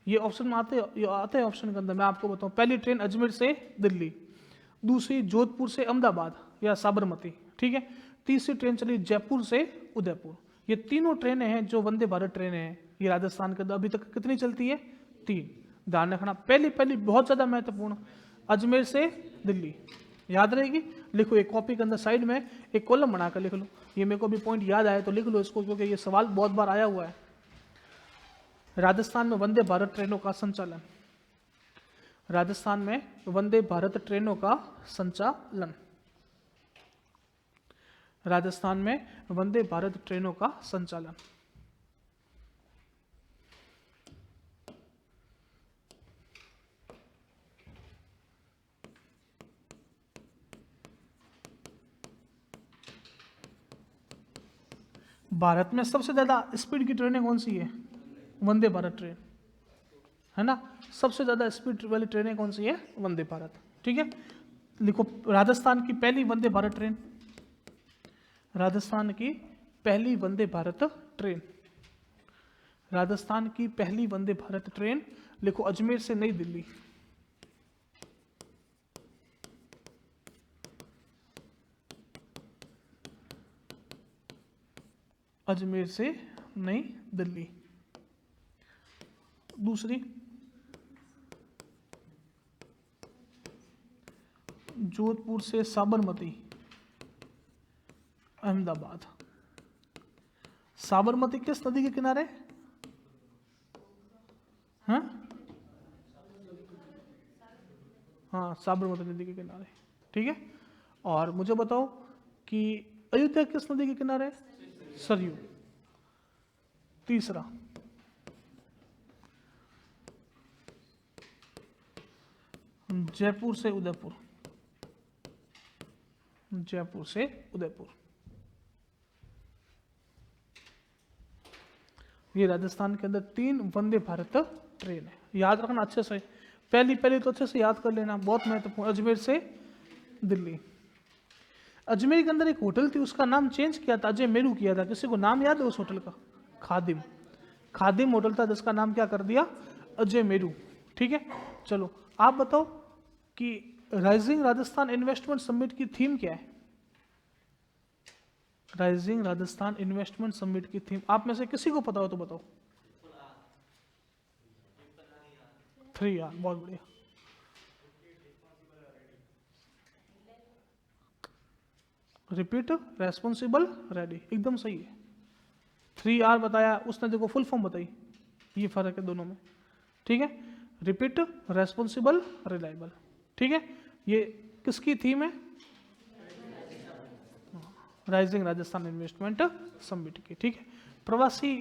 ये ऑप्शन में आते हैं ऑप्शन के अंदर। मैं आपको बताऊं, पहली ट्रेन अजमेर से दिल्ली, दूसरी जोधपुर से अहमदाबाद या साबरमती, ठीक है। तीसरी ट्रेन चली जयपुर से उदयपुर। ये तीनों ट्रेनें हैं जो वंदे भारत ट्रेनें हैं, ये राजस्थान के अंदर अभी तक कितनी चलती है? 3। ध्यान रखना, पहली बहुत ज़्यादा महत्वपूर्ण, अजमेर से दिल्ली, याद रहेगी। लिखो एक कॉपी के अंदर साइड में एक कॉलम बनाकर लिख लो। ये मेरे को भी पॉइंट याद आया तो लिख लो इसको, क्योंकि ये सवाल बहुत बार आया हुआ है। राजस्थान में वंदे भारत ट्रेनों का संचालन, राजस्थान में वंदे भारत ट्रेनों का संचालन, राजस्थान में वंदे भारत ट्रेनों का संचालन। भारत में सबसे ज्यादा स्पीड की ट्रेनें कौन सी है? वंदे भारत ट्रेन, है ना। सबसे ज्यादा स्पीड वाली ट्रेनें कौन सी है? वंदे भारत, ठीक है। लिखो राजस्थान की पहली वंदे भारत ट्रेन, राजस्थान की पहली वंदे भारत ट्रेन, राजस्थान की पहली वंदे भारत ट्रेन लिखो अजमेर से नई दिल्ली, अजमेर से नई दिल्ली। दूसरी जोधपुर से साबरमती अहमदाबाद। साबरमती किस नदी के किनारे? हाँ हाँ, साबरमती नदी के किनारे, ठीक है। और मुझे बताओ कि अयोध्या किस नदी के किनारे? सरयू। तीसरा जयपुर से उदयपुर, जयपुर से उदयपुर। ये राजस्थान के अंदर 3 वंदे भारत ट्रेन है, याद रखना अच्छे से। पहली तो अच्छे से याद कर लेना, बहुत महत्वपूर्ण। अजमेर से दिल्ली। अजमेर के अंदर एक होटल थी, उसका नाम चेंज किया था, अजय मेरू किया था। किसी को नाम याद है उस होटल का? खादिम, खादिम होटल था जिसका नाम क्या कर दिया? अजय मेरू, ठीक है। चलो आप बताओ कि राइजिंग राजस्थान इन्वेस्टमेंट समिट की थीम क्या है? राइजिंग राजस्थान इन्वेस्टमेंट समिट की थीम आप में से किसी को पता हो तो बताओ। 3R, बहुत बढ़िया। रिपीट, रेस्पॉन्सिबल, रेडी, एकदम सही है। 3R बताया उसने, देखो फुल फॉर्म बताई, ये फर्क है दोनों में, ठीक है। रिपीट, रेस्पॉन्सिबल, रिलायबल, ठीक है। ये किसकी थीम है? राइजिंग राजस्थान इन्वेस्टमेंट समिट की, ठीक है। प्रवासी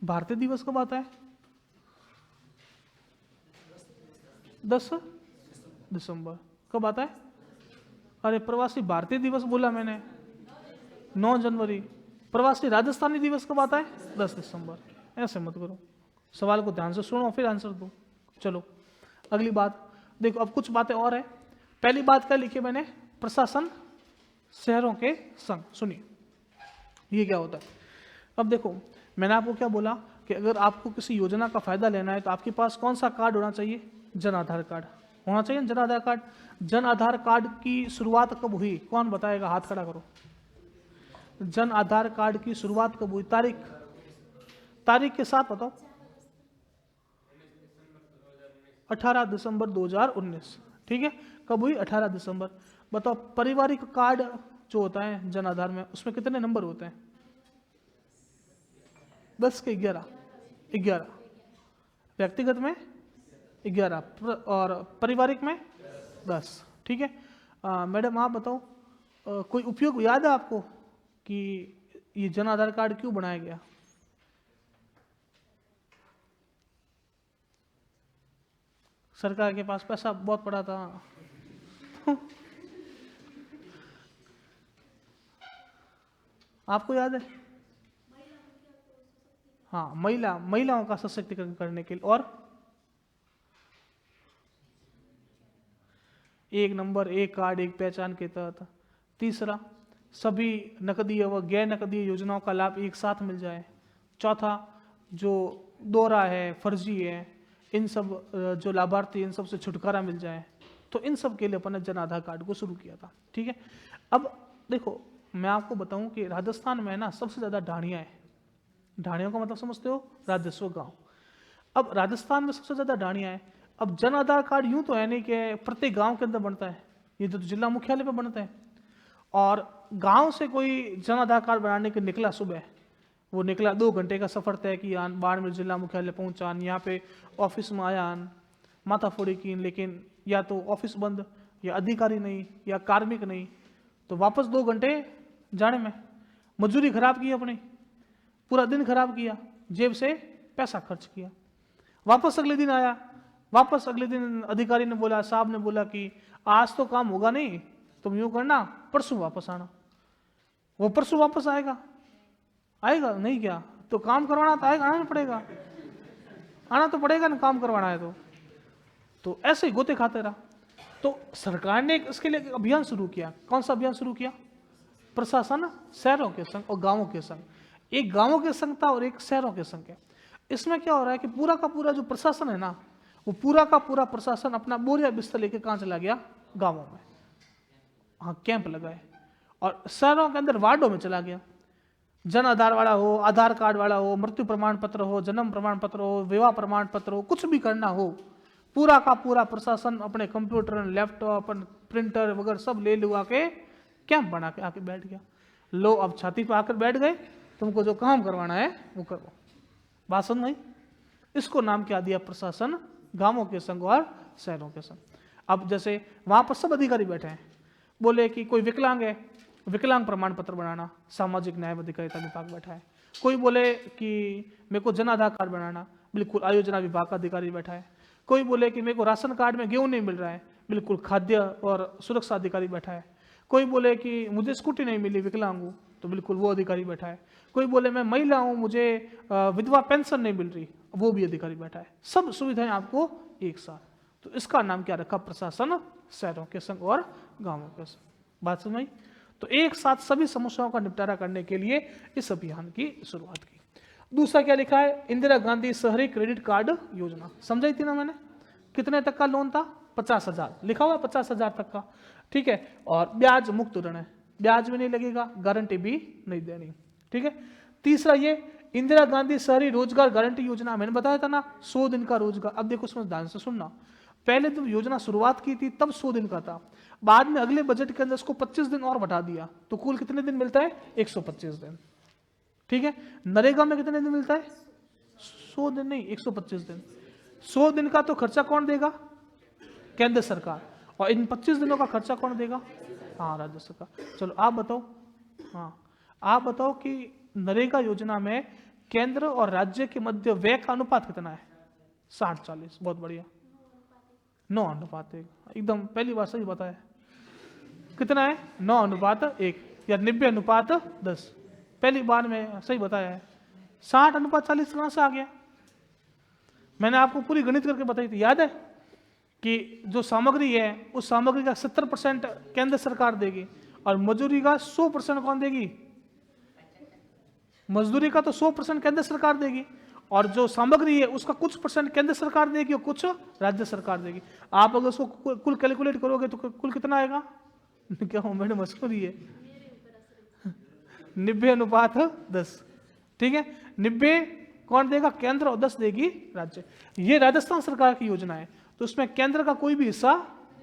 भारतीय दिवस कब आता है? 10 दिसंबर। कब आता है? अरे प्रवासी भारतीय दिवस बोला मैंने, 9 जनवरी। प्रवासी राजस्थानी दिवस कब आता है? 10 दिसंबर। ऐसे मत करो, सवाल को ध्यान से सुनो फिर आंसर दो। चलो अगली बात देखो, अब कुछ बातें और है। पहली बात क्या लिखी मैंने? प्रशासन शहरों के संग। सुनिए ये क्या होता है। अब देखो मैंने आपको क्या बोला कि अगर आपको किसी योजना का फायदा लेना है तो आपके पास कौन सा कार्ड होना चाहिए? जन आधार कार्ड होना चाहिए। जन आधार कार्ड, जन आधार कार्ड की शुरुआत कब हुई? कौन बताएगा? हाथ खड़ा करो। जन आधार कार्ड की शुरुआत कब हुई? तारीख के साथ बताओ। 18 दिसंबर 2019, ठीक है। कब हुई? 18 दिसंबर। बताओ पारिवारिक कार्ड जो होता है जन आधार में, उसमें कितने नंबर होते हैं? 10 के 11। व्यक्तिगत में 11 और पारिवारिक में 10, ठीक है। मैडम आप बताओ कोई उपयोग याद है आपको कि ये जन आधार कार्ड क्यों बनाया गया? सरकार के पास पैसा बहुत पड़ा था। आपको याद है? हाँ, महिलाओं का सशक्तिकरण करने के लिए। और 1 नंबर, 1 कार्ड, 1 पहचान के तहत तीसरा, सभी नकदीय व गैर नकदीय योजनाओं का लाभ एक साथ मिल जाए। चौथा, जो दोहरा है, फर्जी है, इन सब जो लाभार्थी, इन सब से छुटकारा मिल जाए। तो इन सब के लिए अपन ने जन आधार कार्ड को शुरू किया था। ठीक है, अब देखो मैं आपको बताऊं कि राजस्थान में ना सबसे ज़्यादा ढाणियाँ है। ढाणियों का मतलब समझते हो, राजस्व गांव। अब राजस्थान में सबसे ज़्यादा ढाणियाँ है। अब जन आधार कार्ड यूं तो है नहीं कि प्रत्येक गांव के अंदर बनता है, ये तो जिला मुख्यालय पे बनता है। और गांव से कोई जन आधार कार्ड बनाने के निकला सुबह, वो निकला 2 घंटे का सफर तय किया, बाड़मेर जिला मुख्यालय पहुंचा, यहाँ पे ऑफिस में आया, माथाफोड़ी की, लेकिन या तो ऑफिस बंद, या अधिकारी नहीं, या कार्मिक नहीं, तो वापस 2 घंटे जाने में मजदूरी खराब की अपनी, पूरा दिन खराब किया, जेब से पैसा खर्च किया। वापस अगले दिन आया, वापस अगले दिन अधिकारी ने बोला, साहब ने बोला कि आज तो काम होगा नहीं, तुम यूं करना, परसों वापस आना। वो परसों वापस आएगा आएगा नहीं क्या, तो काम करवाना तो आएगा, आना पड़ेगा, आना तो पड़ेगा ना, काम करवाना है तो ऐसे ही गोते खाते रहा। तो सरकार ने इसके लिए एक अभियान शुरू किया। कौन सा अभियान शुरू किया? प्रशासन शहरों के संग और गांवों के संग। एक गांवों के संग था और एक शहरों के संग है। इसमें क्या हो रहा है कि पूरा का पूरा जो प्रशासन है ना, वो पूरा का पूरा प्रशासन अपना बोरिया बिस्तर लेके कहाँ चला गया? गांवों में। हाँ, कैंप लगाए। और शहरों के अंदर वार्डों में चला गया। जन आधार वाला हो, आधार कार्ड वाला हो, मृत्यु प्रमाण पत्र हो, जन्म प्रमाण पत्र हो, विवाह प्रमाण पत्र हो, कुछ भी करना हो, पूरा का पूरा प्रशासन अपने कंप्यूटर, लैपटॉप, प्रिंटर वगैरह सब ले लुआ के कैंप बना के आके बैठ गया। लो अब छाती पे आकर बैठ गए, तुमको जो काम करवाना है वो करो। बात समझ नहीं? इसको नाम क्या दिया? प्रशासन गांवों के संग और शहरों के संग। अब जैसे वहां पर सब अधिकारी बैठे हैं, बोले कि कोई विकलांग है, विकलांग प्रमाण पत्र बनाना, सामाजिक न्याय अधिकारिता विभाग बैठा है। कोई बोले कि मेरे को जन आधार कार्ड बनाना, बिल्कुल आयोजना विभाग का अधिकारी बैठा है। कोई बोले कि मेरे को राशन कार्ड में गेहूं नहीं मिल रहा है, बिल्कुल खाद्य और सुरक्षा अधिकारी बैठा है। कोई बोले कि मुझे स्कूटी नहीं मिली, विकलांग हूँ, तो बिल्कुल वो अधिकारी बैठा है। कोई बोले मैं महिला हूँ, मुझे विधवा पेंशन नहीं मिल रही, वो भी अधिकारी बैठा है। सब सुविधाएं आपको एक साथ। तो इसका नाम क्या रखा? प्रशासन शहरों के संग और गांवों के संग। बात समझ? तो एक साथ सभी समस्याओं का निपटारा करने के लिए इस अभियान की शुरुआत की। दूसरा क्या लिखा है? इंदिरा गांधी शहरी क्रेडिट कार्ड योजना। समझाई थी ना मैंने? कितने तक का लोन था? 50,000 लिखा हुआ है, 50,000 तक का। ठीक है, और ब्याज मुक्त ऋण है, ब्याज भी नहीं लगेगा, गारंटी भी नहीं देनी। ठीक है। तीसरा ये इंदिरा गांधी शहरी रोजगार गारंटी योजना, मैंने बताया था ना 100 दिन का रोजगार। अब देखो उसमें ध्यान से सुनना, पहले जब योजना शुरुआत की थी तब 100 दिन का था, बाद में अगले बजट के अंदर इसको 25 दिन और बढ़ा दिया, तो कुल कितने दिन मिलता है? 125 दिन। ठीक है। नरेगा में कितने दिन मिलता है? 100 दिन नहीं, 125 दिन। 100 दिन का तो खर्चा कौन देगा? केंद्र सरकार। और इन 25 दिनों का खर्चा कौन देगा? हाँ, राज्य सरकार। चलो आप बताओ, हाँ आप बताओ कि नरेगा योजना में केंद्र और राज्य के मध्य व्यय का अनुपात कितना है? 60-40। बहुत बढ़िया। 9:1, एकदम पहली बार सही बताया। कितना है? 9:1 या 90:10। पहली बार में सही बताया है। 60:40 कहां से आ गया? मैंने आपको पूरी गणित करके बताई थी, याद है कि जो सामग्री है उस सामग्री का 70% केंद्र सरकार देगी और मजदूरी का 100% कौन देगी? मजदूरी का तो 100% केंद्र सरकार देगी, और जो सामग्री है उसका कुछ परसेंट केंद्र सरकार देगी और कुछ राज्य सरकार देगी। आप अगर उसको कुल कैलकुलेट करोगे तो कुल कितना आएगा? क्या हो मैंने मशहूरी है 90:10। ठीक है, 90 कौन देगा? केंद्र, और 10 देगी राज्य। ये राजस्थान सरकार की योजना है, तो उसमें केंद्र का कोई भी हिस्सा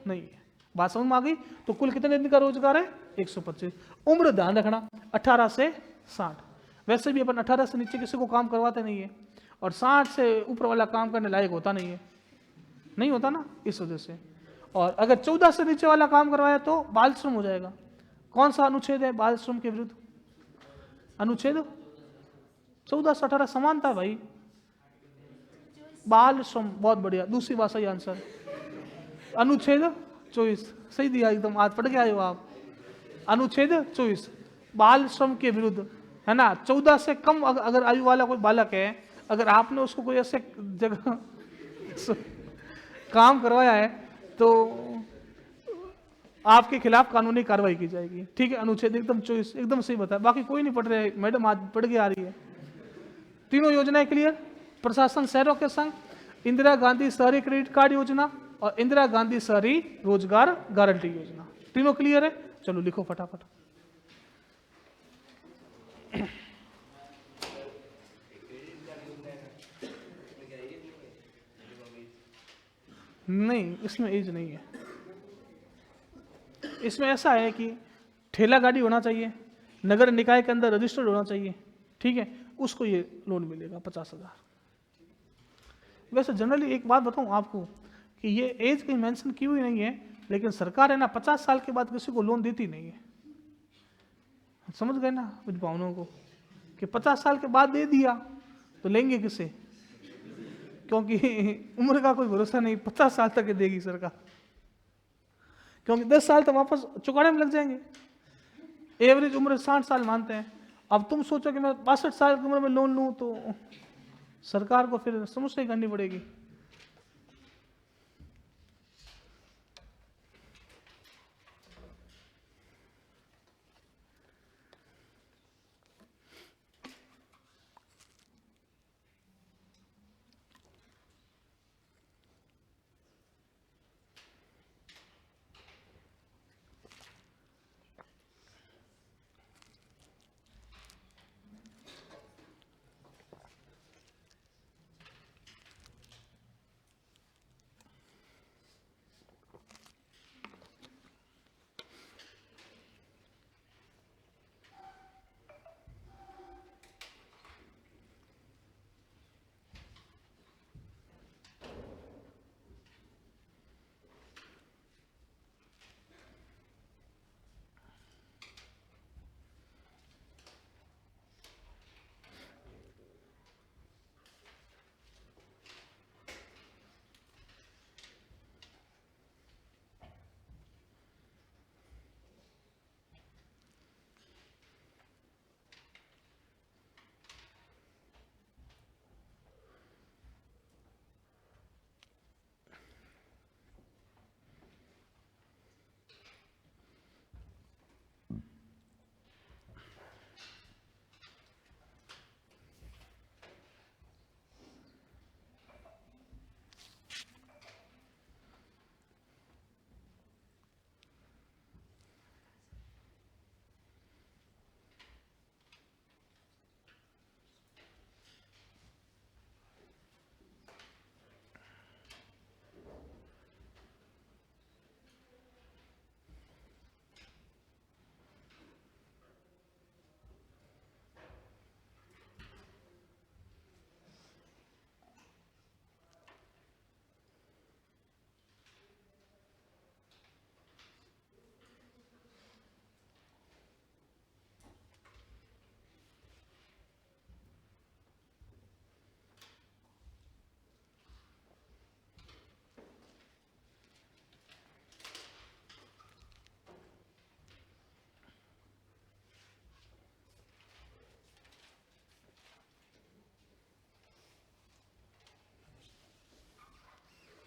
नहीं है। बात समझ में आ गई? तो कुल कितने दिन का रोजगार है? 125। उम्र ध्यान रखना, 18 से 60। वैसे भी अपन 18 से नीचे किसी को काम करवाते नहीं है, और 60 से ऊपर वाला काम करने लायक होता नहीं है, नहीं होता ना, इस वजह से। और अगर 14 से नीचे वाला काम करवाया तो बाल श्रम हो जाएगा। कौन सा अनुच्छेद है बाल श्रम के विरुद्ध? अनुच्छेद 14 से 18 समानता भाई, बाल श्रम। बहुत बढ़िया, दूसरी बात सही आंसर, अनुच्छेद 24 सही दिया एकदम, आज पढ़ के आए हो आप। अनुच्छेद 24 बाल श्रम के विरुद्ध है ना। 14 से कम अगर आयु वाला कोई बालक है, अगर आपने उसको कोई ऐसे जगह काम करवाया है तो आपके खिलाफ कानूनी कार्रवाई की जाएगी। ठीक है, अनुच्छेद एकदम 24 एकदम सही बताया, बाकी कोई नहीं पढ़ रहे मैडम, आज पढ़ के आ रही है। तीनों योजनाएं क्लियर। प्रशासन शहरों के संग, इंदिरा गांधी शहरी क्रेडिट कार्ड योजना और इंदिरा गांधी शहरी रोजगार गारंटी योजना, तीनों क्लियर है। चलो लिखो फटाफट। नहीं, इसमें एज नहीं है। इसमें ऐसा है कि ठेला गाड़ी होना चाहिए, नगर निकाय के अंदर रजिस्टर्ड होना चाहिए, ठीक है, उसको ये लोन मिलेगा 50,000। वैसे जनरली एक बात बताऊं आपको कि ये एज कहीं मेंशन की हुई नहीं है, लेकिन सरकार है ना 50 साल के बाद किसी को लोन देती नहीं है। समझ गए ना विद्वानों को, कि 50 साल के बाद दे दिया तो लेंगे किसे, क्योंकि उम्र का कोई भरोसा नहीं, 50 साल तक देगी सरकार, क्योंकि 10 साल तक वापस चुकाने में लग जाएंगे। एवरेज उम्र 60 साल मानते हैं। अब तुम सोचो कि मैं 62 साल की उम्र में लोन लूं तो सरकार को फिर समस्या ही करनी पड़ेगी।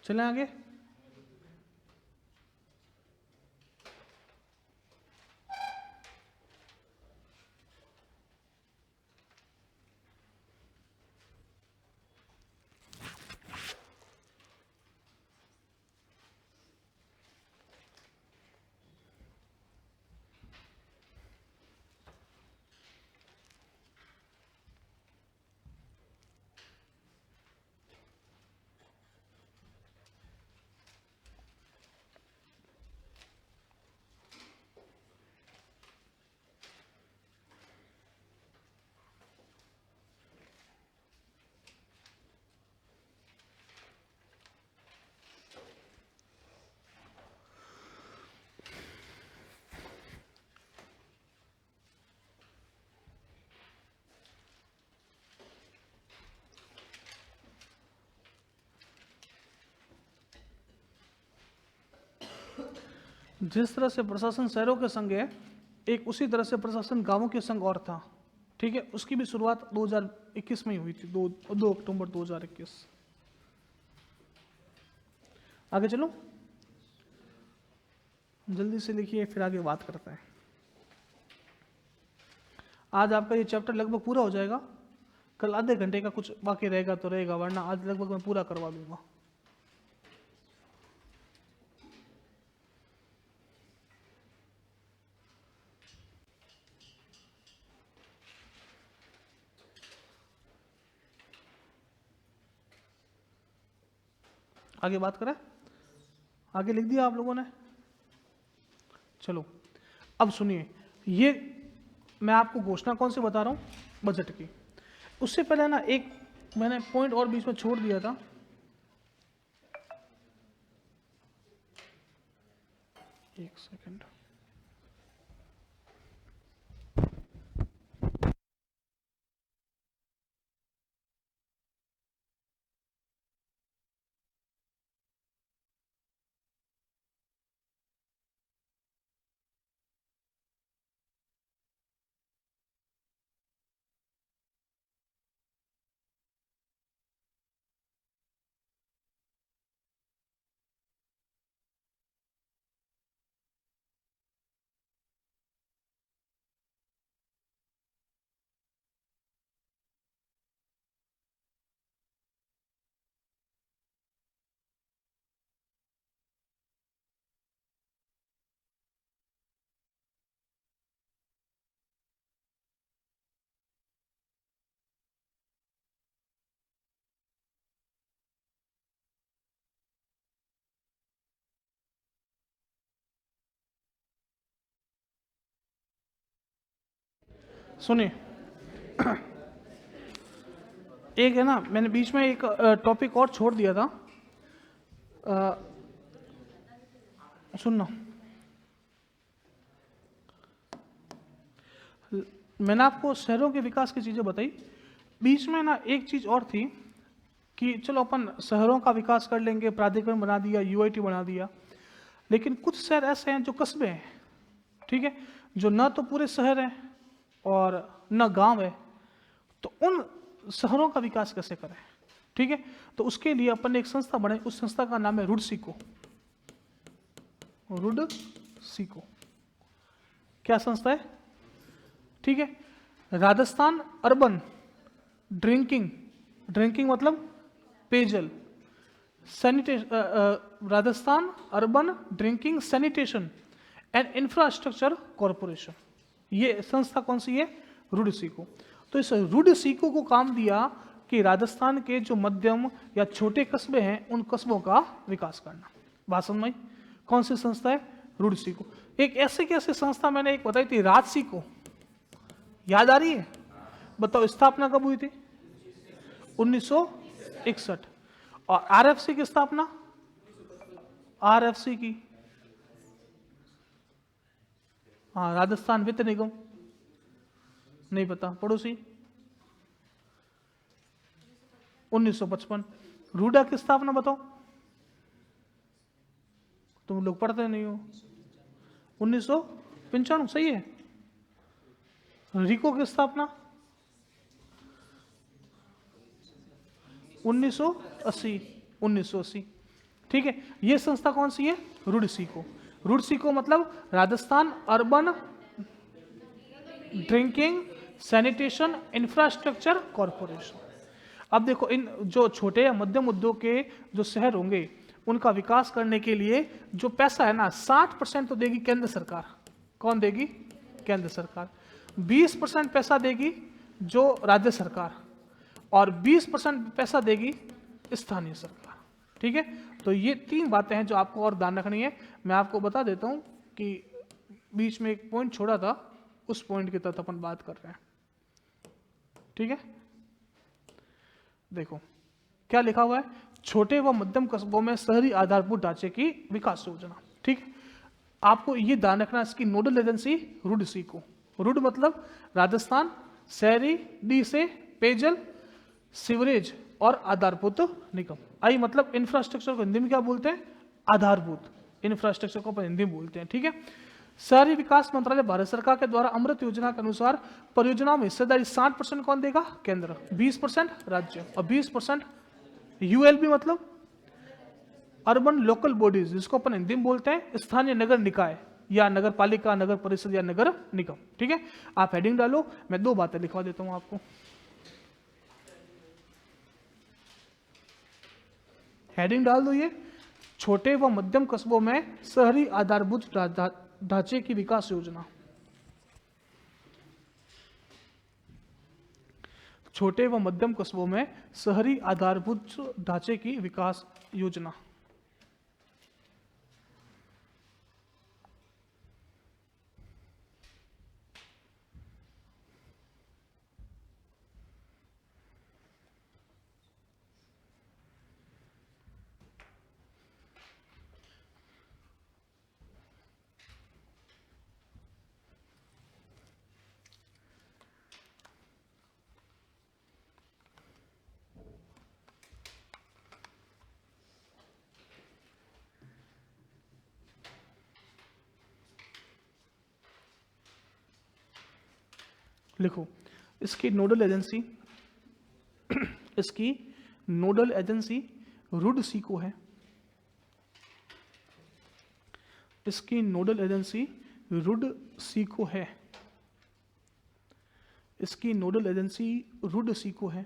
चलें आगे। जिस तरह से प्रशासन शहरों के संग है, एक उसी तरह से प्रशासन गांवों के संग और था, ठीक है, उसकी भी शुरुआत 2021 में ही हुई थी, 2 अक्टूबर 2021। आगे चलो। जल्दी से लिखिए, फिर आगे बात करते हैं। आज आपका ये चैप्टर लगभग पूरा हो जाएगा, कल आधे घंटे का कुछ बाकी रहेगा तो रहेगा, वरना आज लगभग मैं पूरा करवा दूंगा। आगे बात करें, आगे लिख दिया आप लोगों ने। चलो अब सुनिए, ये मैं आपको घोषणा कौन सी बता रहा हूँ, बजट की। उससे पहले ना एक मैंने पॉइंट और बीच में छोड़ दिया था, एक सेकंड। सुनिए, एक है ना, मैंने बीच में एक टॉपिक और छोड़ दिया था, सुनना। मैंने आपको शहरों के विकास की चीज़ें बताई, बीच में ना एक चीज़ और थी कि चलो अपन शहरों का विकास कर लेंगे, प्राधिकरण बना दिया, यूआईटी बना दिया, लेकिन कुछ शहर ऐसे हैं जो कस्बे हैं, ठीक है, जो न तो पूरे शहर हैं और न गांव है, तो उन शहरों का विकास कैसे करें, ठीक है। तो उसके लिए अपन ने एक संस्था बनाई, उस संस्था का नाम है रुडसिको। रुडसिको क्या संस्था है, ठीक है। राजस्थान अर्बन ड्रिंकिंग मतलब पेयजल, sanitation, Rajasthan urban drinking sanitation and infrastructure corporation, ये संस्था कौन सी है, रुडसिको। तो इस रुडसिको को काम दिया कि राजस्थान के जो मध्यम या छोटे कस्बे हैं उन कस्बों का विकास करना। बात समझ में, कौन सी संस्था है, रुडसिको। एक ऐसे कैसे संस्था मैंने एक बताई थी, राजसिको, याद आ रही है, बताओ स्थापना कब हुई थी, 1961। और आरएफसी की स्थापना, आरएफसी की, हाँ, राजस्थान वित्त निगम, नहीं पता, पड़ोसी, 1955। रूडा की स्थापना बताओ, तुम लोग पढ़ते नहीं हो, 1995, सही है। रिको की स्थापना 1980, ठीक है। ये संस्था कौन सी है, रुडसिको। रुडसिको मतलब Rajasthan urban drinking sanitation infrastructure corporation. अब देखो, इन जो छोटे या मध्यम उद्योग के जो शहर होंगे उनका विकास करने के लिए जो पैसा है ना, 60% तो देगी केंद्र सरकार। कौन देगी, केंद्र सरकार। 20% पैसा देगी जो राज्य सरकार, और 20% पैसा देगी स्थानीय सरकार, ठीक है। तो ये तीन बातें हैं जो आपको और ध्यान रखनी है। मैं आपको बता देता हूं कि बीच में एक पॉइंट छोड़ा था, उस पॉइंट के तहत अपन बात कर रहे हैं, ठीक है। देखो क्या लिखा हुआ है, छोटे व मध्यम कस्बों में शहरी आधारभूत ढांचे की विकास योजना, ठीक है। आपको ये ध्यान रखना, इसकी नोडल एजेंसी रुडसिको। रुड मतलब राजस्थान, शहरी, डी से पेयजल, सीवरेज और आधारभूत निगम। आई मतलब इंफ्रास्ट्रक्चर को हिंदी में क्या बोलते हैं, आधारभूत इंफ्रास्ट्रक्चर को अपन हिंदी में बोलते हैं, ठीक है। शहरी विकास मंत्रालय भारत सरकार के द्वारा अमृत योजना के अनुसार परियोजनाओं में हिस्सेदारी 60% कौन देगा, केंद्र, 20% राज्य और 20% यूएलबी मतलब अर्बन लोकल बॉडीज, जिसको अपन हिंदी में बोलते हैं स्थानीय नगर निकाय या नगर पालिका, नगर परिषद या नगर निगम। ठीक है, आप हेडिंग डालो, मैं 2 बातें लिखवा देता हूं आपको। हेडिंग डाल दो, ये छोटे व मध्यम कस्बों में शहरी आधारभूत ढांचे की विकास योजना। छोटे व मध्यम कस्बों में शहरी आधारभूत ढांचे की विकास योजना। लिखो, इसकी नोडल एजेंसी इसकी नोडल एजेंसी रुडसीको है। इसकी नोडल एजेंसी रुडसीको है। इसकी नोडल एजेंसी रुडसीको है।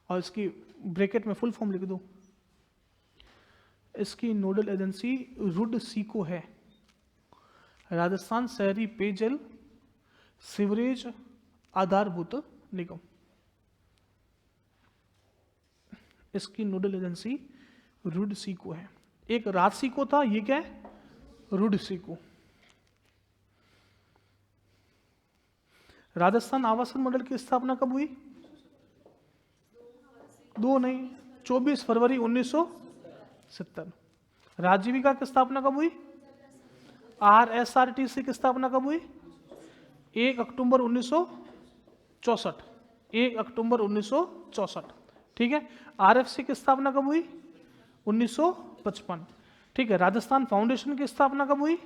और इसकी ब्रैकेट में फुल फॉर्म लिख दो, इसकी नोडल एजेंसी रुडसीको है। राजस्थान शहरी पेयजल सीवरेज आधारभूत निगम। इसकी नोडल एजेंसी रुडसीको है। एक राजसीको था, ये क्या है? रुडसीको। राजस्थान आवासन मंडल की स्थापना कब हुई? 24 फरवरी 1970। राजीविका की स्थापना कब हुई? RSRTC की स्थापना कब हुई? 1 अक्टूबर 1964। 1 अक्टूबर 1964। ठीक है। RFC की स्थापना कब हुई? 1955। ठीक है। राजस्थान फाउंडेशन की स्थापना कब हुई?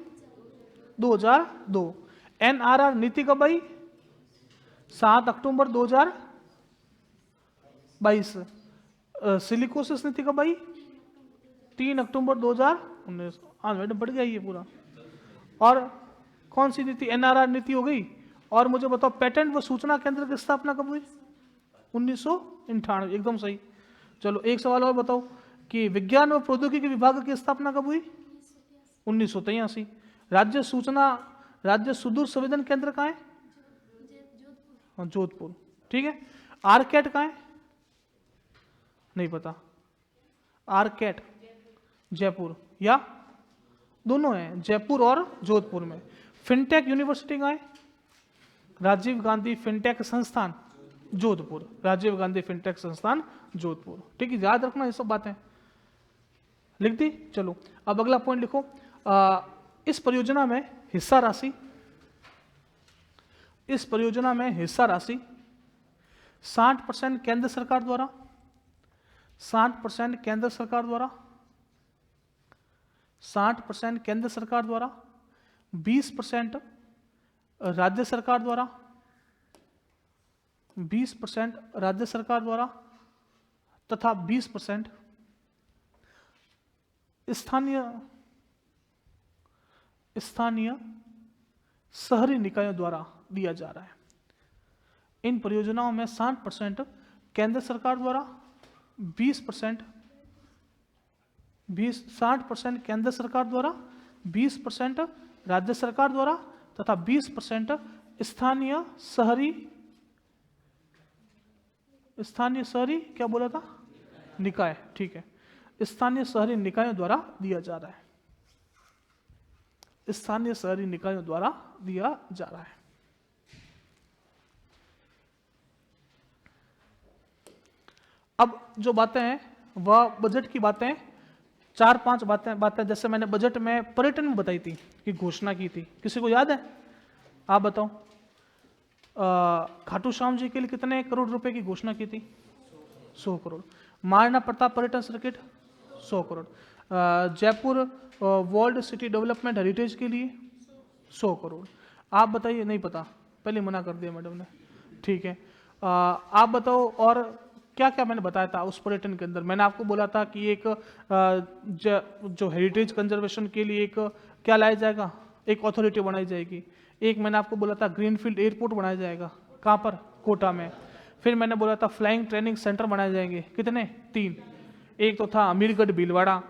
2002। NRR नीति कब आई? 7 अक्टूबर 2022। सिलिकोसिस नीति कब आई? 3 अक्टूबर 2019। हाँ मैडम, बढ़ गया ये पूरा। और कौन सी नीति? NRR नीति हो गई। और मुझे बताओ, पेटेंट व सूचना केंद्र की स्थापना कब हुई? 1998। एकदम सही। चलो एक सवाल और बताओ कि विज्ञान व प्रौद्योगिकी विभाग की स्थापना कब हुई? 1983। राज्य सुदूर संवेदन केंद्र कहाँ है? जोधपुर। ठीक है। आरकेट कहाँ है? नहीं पता। आरकेट जयपुर या दोनों है, जयपुर और जोधपुर में। फिनटेक यूनिवर्सिटी कहाँ है? राजीव गांधी फिनटेक संस्थान जोधपुर। राजीव गांधी फिनटेक संस्थान जोधपुर। ठीक है, याद रखना ये सब बातें। लिख दी। चलो अब अगला पॉइंट लिखो। इस परियोजना में हिस्सा राशि 60% केंद्र सरकार द्वारा, 60% केंद्र सरकार द्वारा, 60% केंद्र सरकार द्वारा, 20% राज्य सरकार द्वारा, 20% राज्य सरकार द्वारा तथा 20% स्थानीय शहरी निकायों द्वारा दिया जा रहा है। इन परियोजनाओं में 60% केंद्र सरकार द्वारा, 60% केंद्र सरकार द्वारा, 20% राज्य सरकार द्वारा तथा 20% स्थानीय शहरी क्या बोला था? निकाय। ठीक है, स्थानीय शहरी निकायों द्वारा दिया जा रहा है। स्थानीय शहरी निकायों द्वारा दिया जा रहा है। अब जो बातें हैं वह बजट की बातें, 4-5 बातें जैसे मैंने बजट में पर्यटन में बताई थी कि घोषणा की थी। किसी को याद है? आप बताओ। खाटू श्याम जी के लिए कितने करोड़ रुपए की घोषणा की थी? 100 करोड़। महाराणा प्रताप पर्यटन circuit 100 crore. Jaipur world city development heritage के लिए 100 करोड़। आप बताइए। नहीं पता, पहले मना कर दिया मैडम ने। ठीक है। आप बताओ और क्या क्या मैंने बताया था उस पर्यटन के अंदर? मैंने आपको बोला था कि एक जो हेरिटेज कंजर्वेशन के लिए एक क्या लाया जाएगा, एक अथॉरिटी बनाई जाएगी। एक मैंने आपको बोला था ग्रीनफील्ड एयरपोर्ट बनाया जाएगा, कहाँ पर? कोटा में। फिर मैंने बोला था फ्लाइंग ट्रेनिंग सेंटर बनाए जाएंगे, कितने? 3। एक तो था अमीरगढ़ भीलवाड़ा,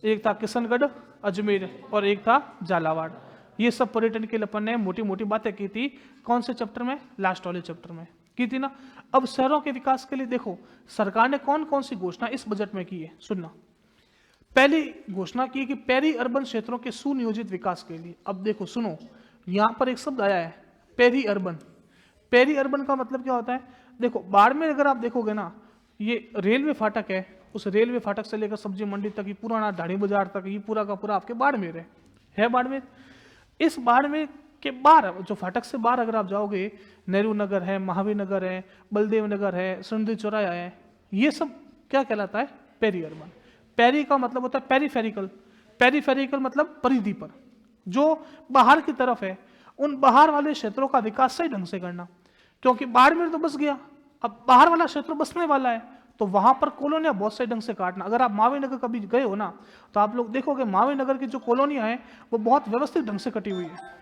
एक था किशनगढ़ अजमेर और एक था झालावाड़। ये सब पर्यटन के लिए अपन ने मोटी मोटी बातें की थी। कौन से चैप्टर में? लास्ट वाले चैप्टर में की थी ना। अब शहरों के विकास के लिए देखो सरकार ने कौन कौन सी घोषणा इस बजट में की है, सुनना। पहली घोषणा की कि पेरी अर्बन क्षेत्रों के सुनियोजित विकास के लिए। अब देखो सुनो, यहां पर एक शब्द आया है पेरी अर्बन। पेरी अर्बन का मतलब क्या होता है? देखो बाड़मेर अगर आप देखोगे ना, ये रेलवे फाटक है, उस रेलवे फाटक से लेकर सब्जी मंडी तक, ये पुराना ढाणी बाजार तक, ये पूरा का पूरा आपके बाड़मेर है बाड़मेर। इस बाड़मेर के बाहर जो फाटक से बाहर अगर आप जाओगे, नेहरू नगर है, महावीर नगर है, बलदेव नगर है, सुंदरी चौराया है, ये सब क्या कहलाता है? Peri urban. पेरी का मतलब होता है पेरीफेरिकल। पेरीफेरिकल मतलब परिधि पर, जो बाहर की तरफ है, उन बाहर वाले क्षेत्रों का विकास सही ढंग से करना। क्योंकि बाड़मेर तो बस गया, अब बाहर वाला क्षेत्र बसने वाला है, तो वहां पर कॉलोनियां बहुत सही ढंग से काटना। अगर आप मावी नगर कभी गए हो ना, तो आप लोग देखोगे मावी नगर की जो कॉलोनियां हैं वो बहुत व्यवस्थित ढंग से कटी हुई है,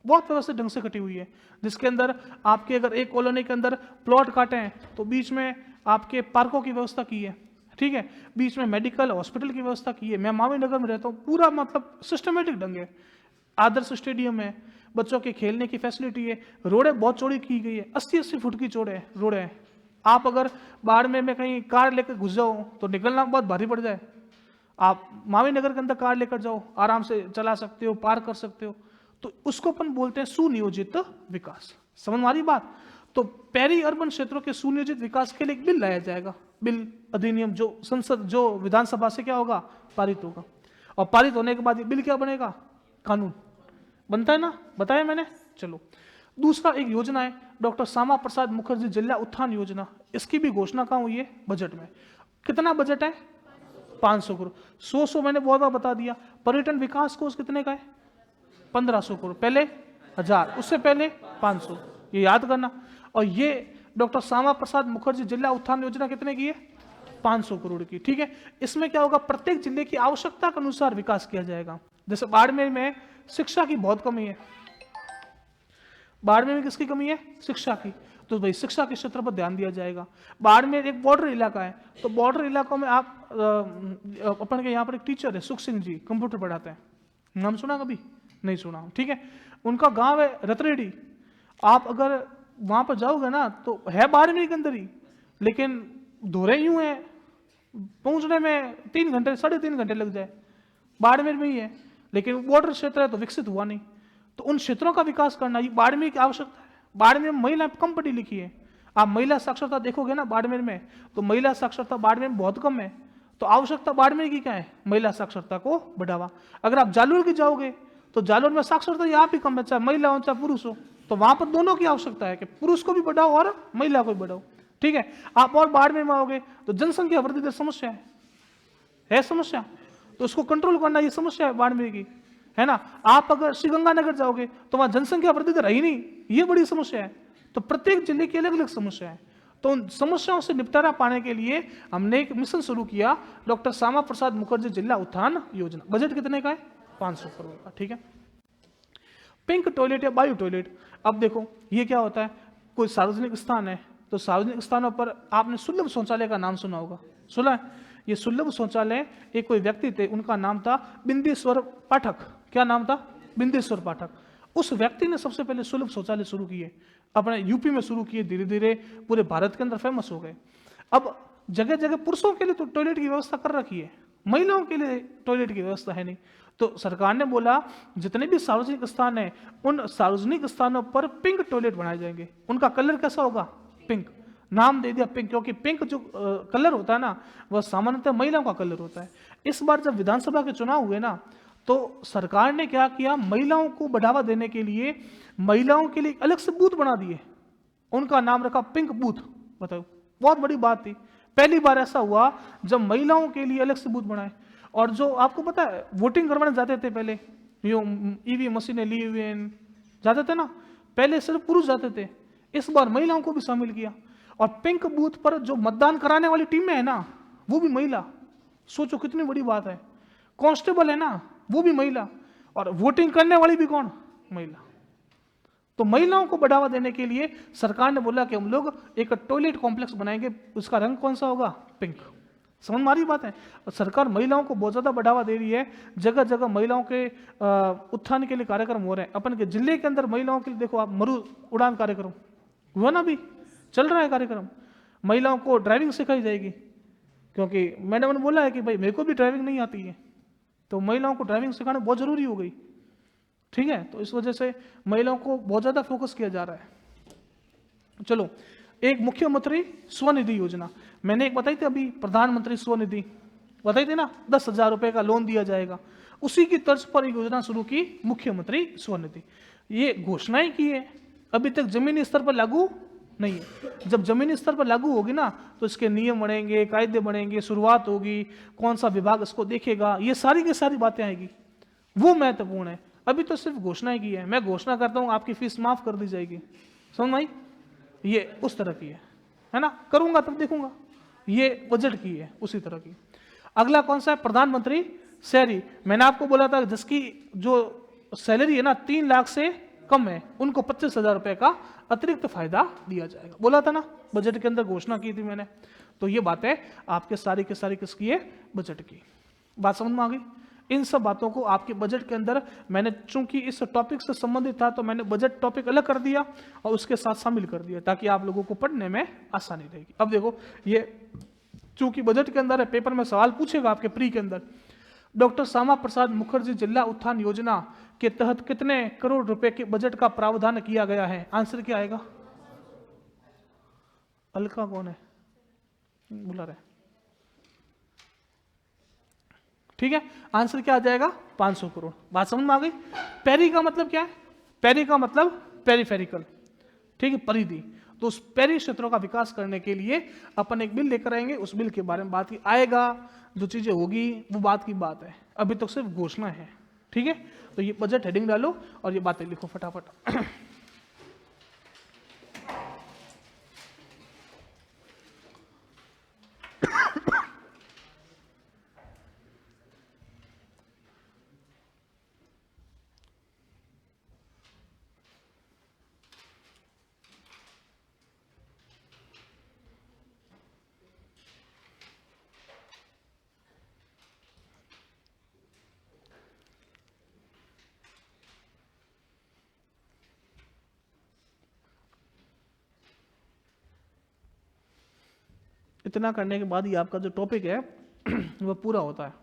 बहुत व्यवस्थित ढंग से कटी हुई है। जिसके अंदर आपके अगर एक कॉलोनी के अंदर प्लॉट काटे हैं तो बीच में आपके पार्कों की व्यवस्था की है, ठीक है, बीच में मेडिकल हॉस्पिटल की व्यवस्था की है। मैं मावी नगर में रहता हूँ, पूरा मतलब सिस्टमेटिक ढंग है। आदर्श स्टेडियम है, बच्चों के खेलने की फैसिलिटी है, रोडें बहुत चौड़ी की गई है, 80-80 फुट की चौड़े रोडें हैं। आप अगर बाड़मेर में कहीं कार लेकर घुस जाओ तो निकलना बहुत भारी पड़ जाए। आप मावी नगर के अंदर कार लेकर जाओ, आराम से चला सकते हो, पार कर सकते हो। तो उसको अपन बोलते हैं सुनियोजित विकास। समझ में आ रही बात? तो पेरी अर्बन क्षेत्रों के सुनियोजित विकास के लिए एक बिल लाया जाएगा, बिल अधिनियम, जो संसद, जो विधानसभा से क्या होगा? पारित होगा। और पारित होने के बाद ये बिल क्या बनेगा? कानून बनता है ना, बताया मैंने। चलो, दूसरा एक योजना है डॉक्टर श्यामा प्रसाद मुखर्जी जिला उत्थान योजना। इसकी भी घोषणा कहाँ हुई है? बजट में। कितना बजट है? 500 करोड़। 100 मैंने बहुत बार बता दिया। पर्यटन विकास कोष कितने का है? 1500 करोड़। पहले 1000, उससे पहले 500, ये याद करना। और ये डॉक्टर श्यामा प्रसाद मुखर्जी जिला उत्थान योजना कितने की है? 500 करोड़ की, ठीक है। इसमें क्या होगा? प्रत्येक जिले की आवश्यकता के अनुसार विकास किया जाएगा। जैसे बाड़मेर में शिक्षा की बहुत कमी है, बाड़मेर में किसकी कमी है? शिक्षा की। तो भाई शिक्षा के क्षेत्र पर ध्यान दिया जाएगा। बाड़मेर एक बॉर्डर इलाका है, तो बॉर्डर इलाकों में आप अपन के यहाँ पर एक टीचर है सुख सिंह जी, कंप्यूटर पढ़ाते हैं, नाम सुना कभी? नहीं सुना, ठीक है। उनका गांव है रतरेडी। आप अगर वहां पर जाओगे ना तो है बाड़मेर के अंदर ही, लेकिन धोरे यूं है, पहुंचने में 3 घंटे 3.5 घंटे लग जाए। बाड़मेर में ही है, लेकिन बॉर्डर क्षेत्र है तो विकसित हुआ नहीं। तो उन क्षेत्रों का विकास करना ये बाड़मेर की आवश्यकता है। बाड़मेर में महिला कम पढ़ी लिखी है। आप महिला साक्षरता देखोगे ना बाड़मेर में, तो महिला साक्षरता बाड़मेर में बहुत कम है। तो आवश्यकता बाड़मेर की क्या है? महिला साक्षरता को बढ़ावा। अगर आप जालोर की जाओगे तो जालोर में साक्षरता यहाँ भी कम है, चाहे महिला हो चाहे पुरुष हो। तो वहां पर दोनों की आवश्यकता है कि पुरुष को भी बढ़ाओ और महिला को भी बढ़ाओ, ठीक है। आप और बाड़मेर में आओगे तो जनसंख्या वृद्धि दर समस्या है समस्या, तो उसको कंट्रोल करना ये समस्या है बाड़मेर की, है ना। आप अगर श्रीगंगानगर जाओगे तो वहां जनसंख्या वृद्धि दर है ही नहीं, ये बड़ी समस्या है। तो प्रत्येक जिले की अलग अलग समस्या है। तो उन समस्याओं से निपटारा पाने के लिए हमने एक मिशन शुरू किया, डॉक्टर श्यामा प्रसाद मुखर्जी जिला उत्थान योजना। बजट कितने का है? 500 करोड़ का, ठीक है। पिंक टॉयलेट या बायो टॉयलेट। अब देखो ये क्या होता है, कोई सार्वजनिक स्थान है तो सार्वजनिक स्थानों पर आपने सुलभ शौचालय का नाम सुना होगा, सुना है? ये सुलभ शौचालय एक कोई व्यक्ति थे, उनका नाम था बिंदेश्वर पाठक। क्या नाम था? बिंदेश्वर पाठक। उस व्यक्ति ने सबसे पहले सुलभ शौचालय शुरू किए, अपने यूपी में शुरू किए, धीरे धीरे पूरे भारत के अंदर फेमस हो गए। अब जगह जगह पुरुषों के लिए तो टॉयलेट की व्यवस्था कर रखी है, महिलाओं के लिए टॉयलेट की व्यवस्था है नहीं। तो सरकार ने बोला जितने भी सार्वजनिक स्थान है उन सार्वजनिक स्थानों पर पिंक टॉयलेट बनाए जाएंगे। उनका कलर कैसा होगा? पिंक। नाम दे दिया पिंक, क्योंकि पिंक जो कलर होता है ना वह सामान्यतः महिलाओं का कलर होता है। इस बार जब विधानसभा के चुनाव हुए ना तो सरकार ने क्या किया, महिलाओं को बढ़ावा देने के लिए महिलाओं के लिए अलग से बूथ बना दिए, उनका नाम रखा पिंक बूथ। बताओ, बहुत बड़ी बात थी, पहली बार ऐसा हुआ जब महिलाओं के लिए अलग से बूथ बनाए। और जो आपको पता है वोटिंग करवाने जाते थे पहले, यो ईवीएम मशीनें ली हुए जाते थे ना, पहले सिर्फ पुरुष जाते थे, इस बार महिलाओं को भी शामिल किया। और पिंक बूथ पर जो मतदान कराने वाली टीमें है ना, वो भी महिला। सोचो कितनी बड़ी बात है। कांस्टेबल है ना, वो भी महिला, और वोटिंग करने वाली भी कौन? महिला। तो महिलाओं को बढ़ावा देने के लिए सरकार ने बोला कि हम लोग एक टॉयलेट कॉम्प्लेक्स बनाएंगे, उसका रंग कौन सा होगा? पिंक। समझ में आ रही बात है? सरकार महिलाओं को बहुत ज्यादा बढ़ावा दे रही है, जगह जगह महिलाओं के उत्थान के लिए कार्यक्रम हो रहे हैं। अपन के जिले के अंदर महिलाओं के लिए देखो आप, मरु उड़ान कार्यक्रम हुआ ना, अभी चल रहा है कार्यक्रम। महिलाओं को ड्राइविंग सिखाई जाएगी, क्योंकि मैडम ने बोला है कि भाई मेरे को भी ड्राइविंग नहीं आती है, तो महिलाओं को ड्राइविंग सिखाना बहुत जरूरी हो गई। ठीक है, तो इस वजह से महिलाओं को बहुत ज्यादा फोकस किया जा रहा है। चलो, एक मुख्यमंत्री स्वनिधि योजना मैंने एक बताई थी अभी, प्रधानमंत्री स्वनिधि बताई थी ना, 10,000 रुपए का लोन दिया जाएगा। उसी की तर्ज पर एक योजना शुरू की, मुख्यमंत्री स्वनिधि। ये घोषणाएं की है, अभी तक जमीनी स्तर पर लागू नहीं है। जब जमीनी स्तर पर लागू होगी ना, तो इसके नियम बनेंगे, कायदे बनेंगे, शुरुआत होगी, कौन सा विभाग इसको देखेगा, ये सारी की सारी बातें आएगी, वो महत्वपूर्ण है। अभी तो सिर्फ घोषणा की है, मैं घोषणा करता हूं आपकी फीस माफ कर दी जाएगी, समझ में आई? ये उस तरह की है ना, करूंगा तब देखूंगा। ये बजट की है उसी तरह की। अगला कौन सा है? प्रधानमंत्री शहरी। मैंने आपको बोला था जिसकी जो सैलरी है ना 3 लाख से कम है, उनको 25,000 रुपए का अतिरिक्त फायदा दिया जाएगा, बोला था ना, बजट के अंदर घोषणा की थी मैंने। तो ये बातें आपके सारी के सारी किसकी है? बजट की। बात समझ में आ गई? इन सब बातों को आपके बजट के अंदर मैंने, चूंकि इस टॉपिक से संबंधित था, तो मैंने बजट टॉपिक अलग कर दिया और उसके साथ शामिल कर दिया, ताकि आप लोगों को पढ़ने में आसानी रहेगी। अब देखो, ये चूंकि बजट के अंदर है, पेपर में सवाल पूछेगा आपके प्री के अंदर, डॉक्टर श्यामा प्रसाद मुखर्जी जिला उत्थान योजना के तहत कितने करोड़ रुपए के बजट का प्रावधान किया गया है? आंसर क्या आएगा? अलका कौन है? बुला रहे, ठीक है, आंसर क्या आ जाएगा? 500 करोड़। बात समझ में आ गई? पेरी का मतलब क्या है? पेरी का मतलब पेरिफेरिकल, ठीक है, परिधि। तो उस पेरी क्षेत्रों का विकास करने के लिए अपन एक बिल लेकर आएंगे, उस बिल के बारे में बात की आएगा, जो चीजें होगी वो बात की बात है, अभी तक तो सिर्फ घोषणा है। ठीक है, तो ये बजट हेडिंग डालो और ये बातें लिखो फटाफट। इतना करने के बाद ही आपका जो टॉपिक है वह पूरा होता है।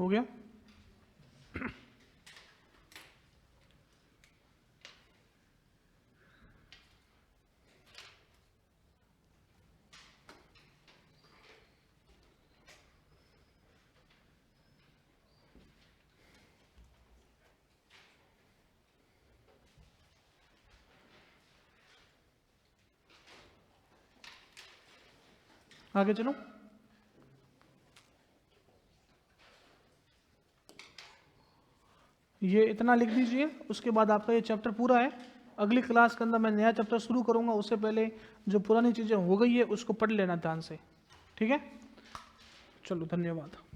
हो गया। आगे चलो। ये इतना लिख दीजिए, उसके बाद आपका ये चैप्टर पूरा है। अगली क्लास के अंदर मैं नया चैप्टर शुरू करूंगा, उससे पहले जो पुरानी चीज़ें हो गई है उसको पढ़ लेना ध्यान से, ठीक है। चलो, धन्यवाद।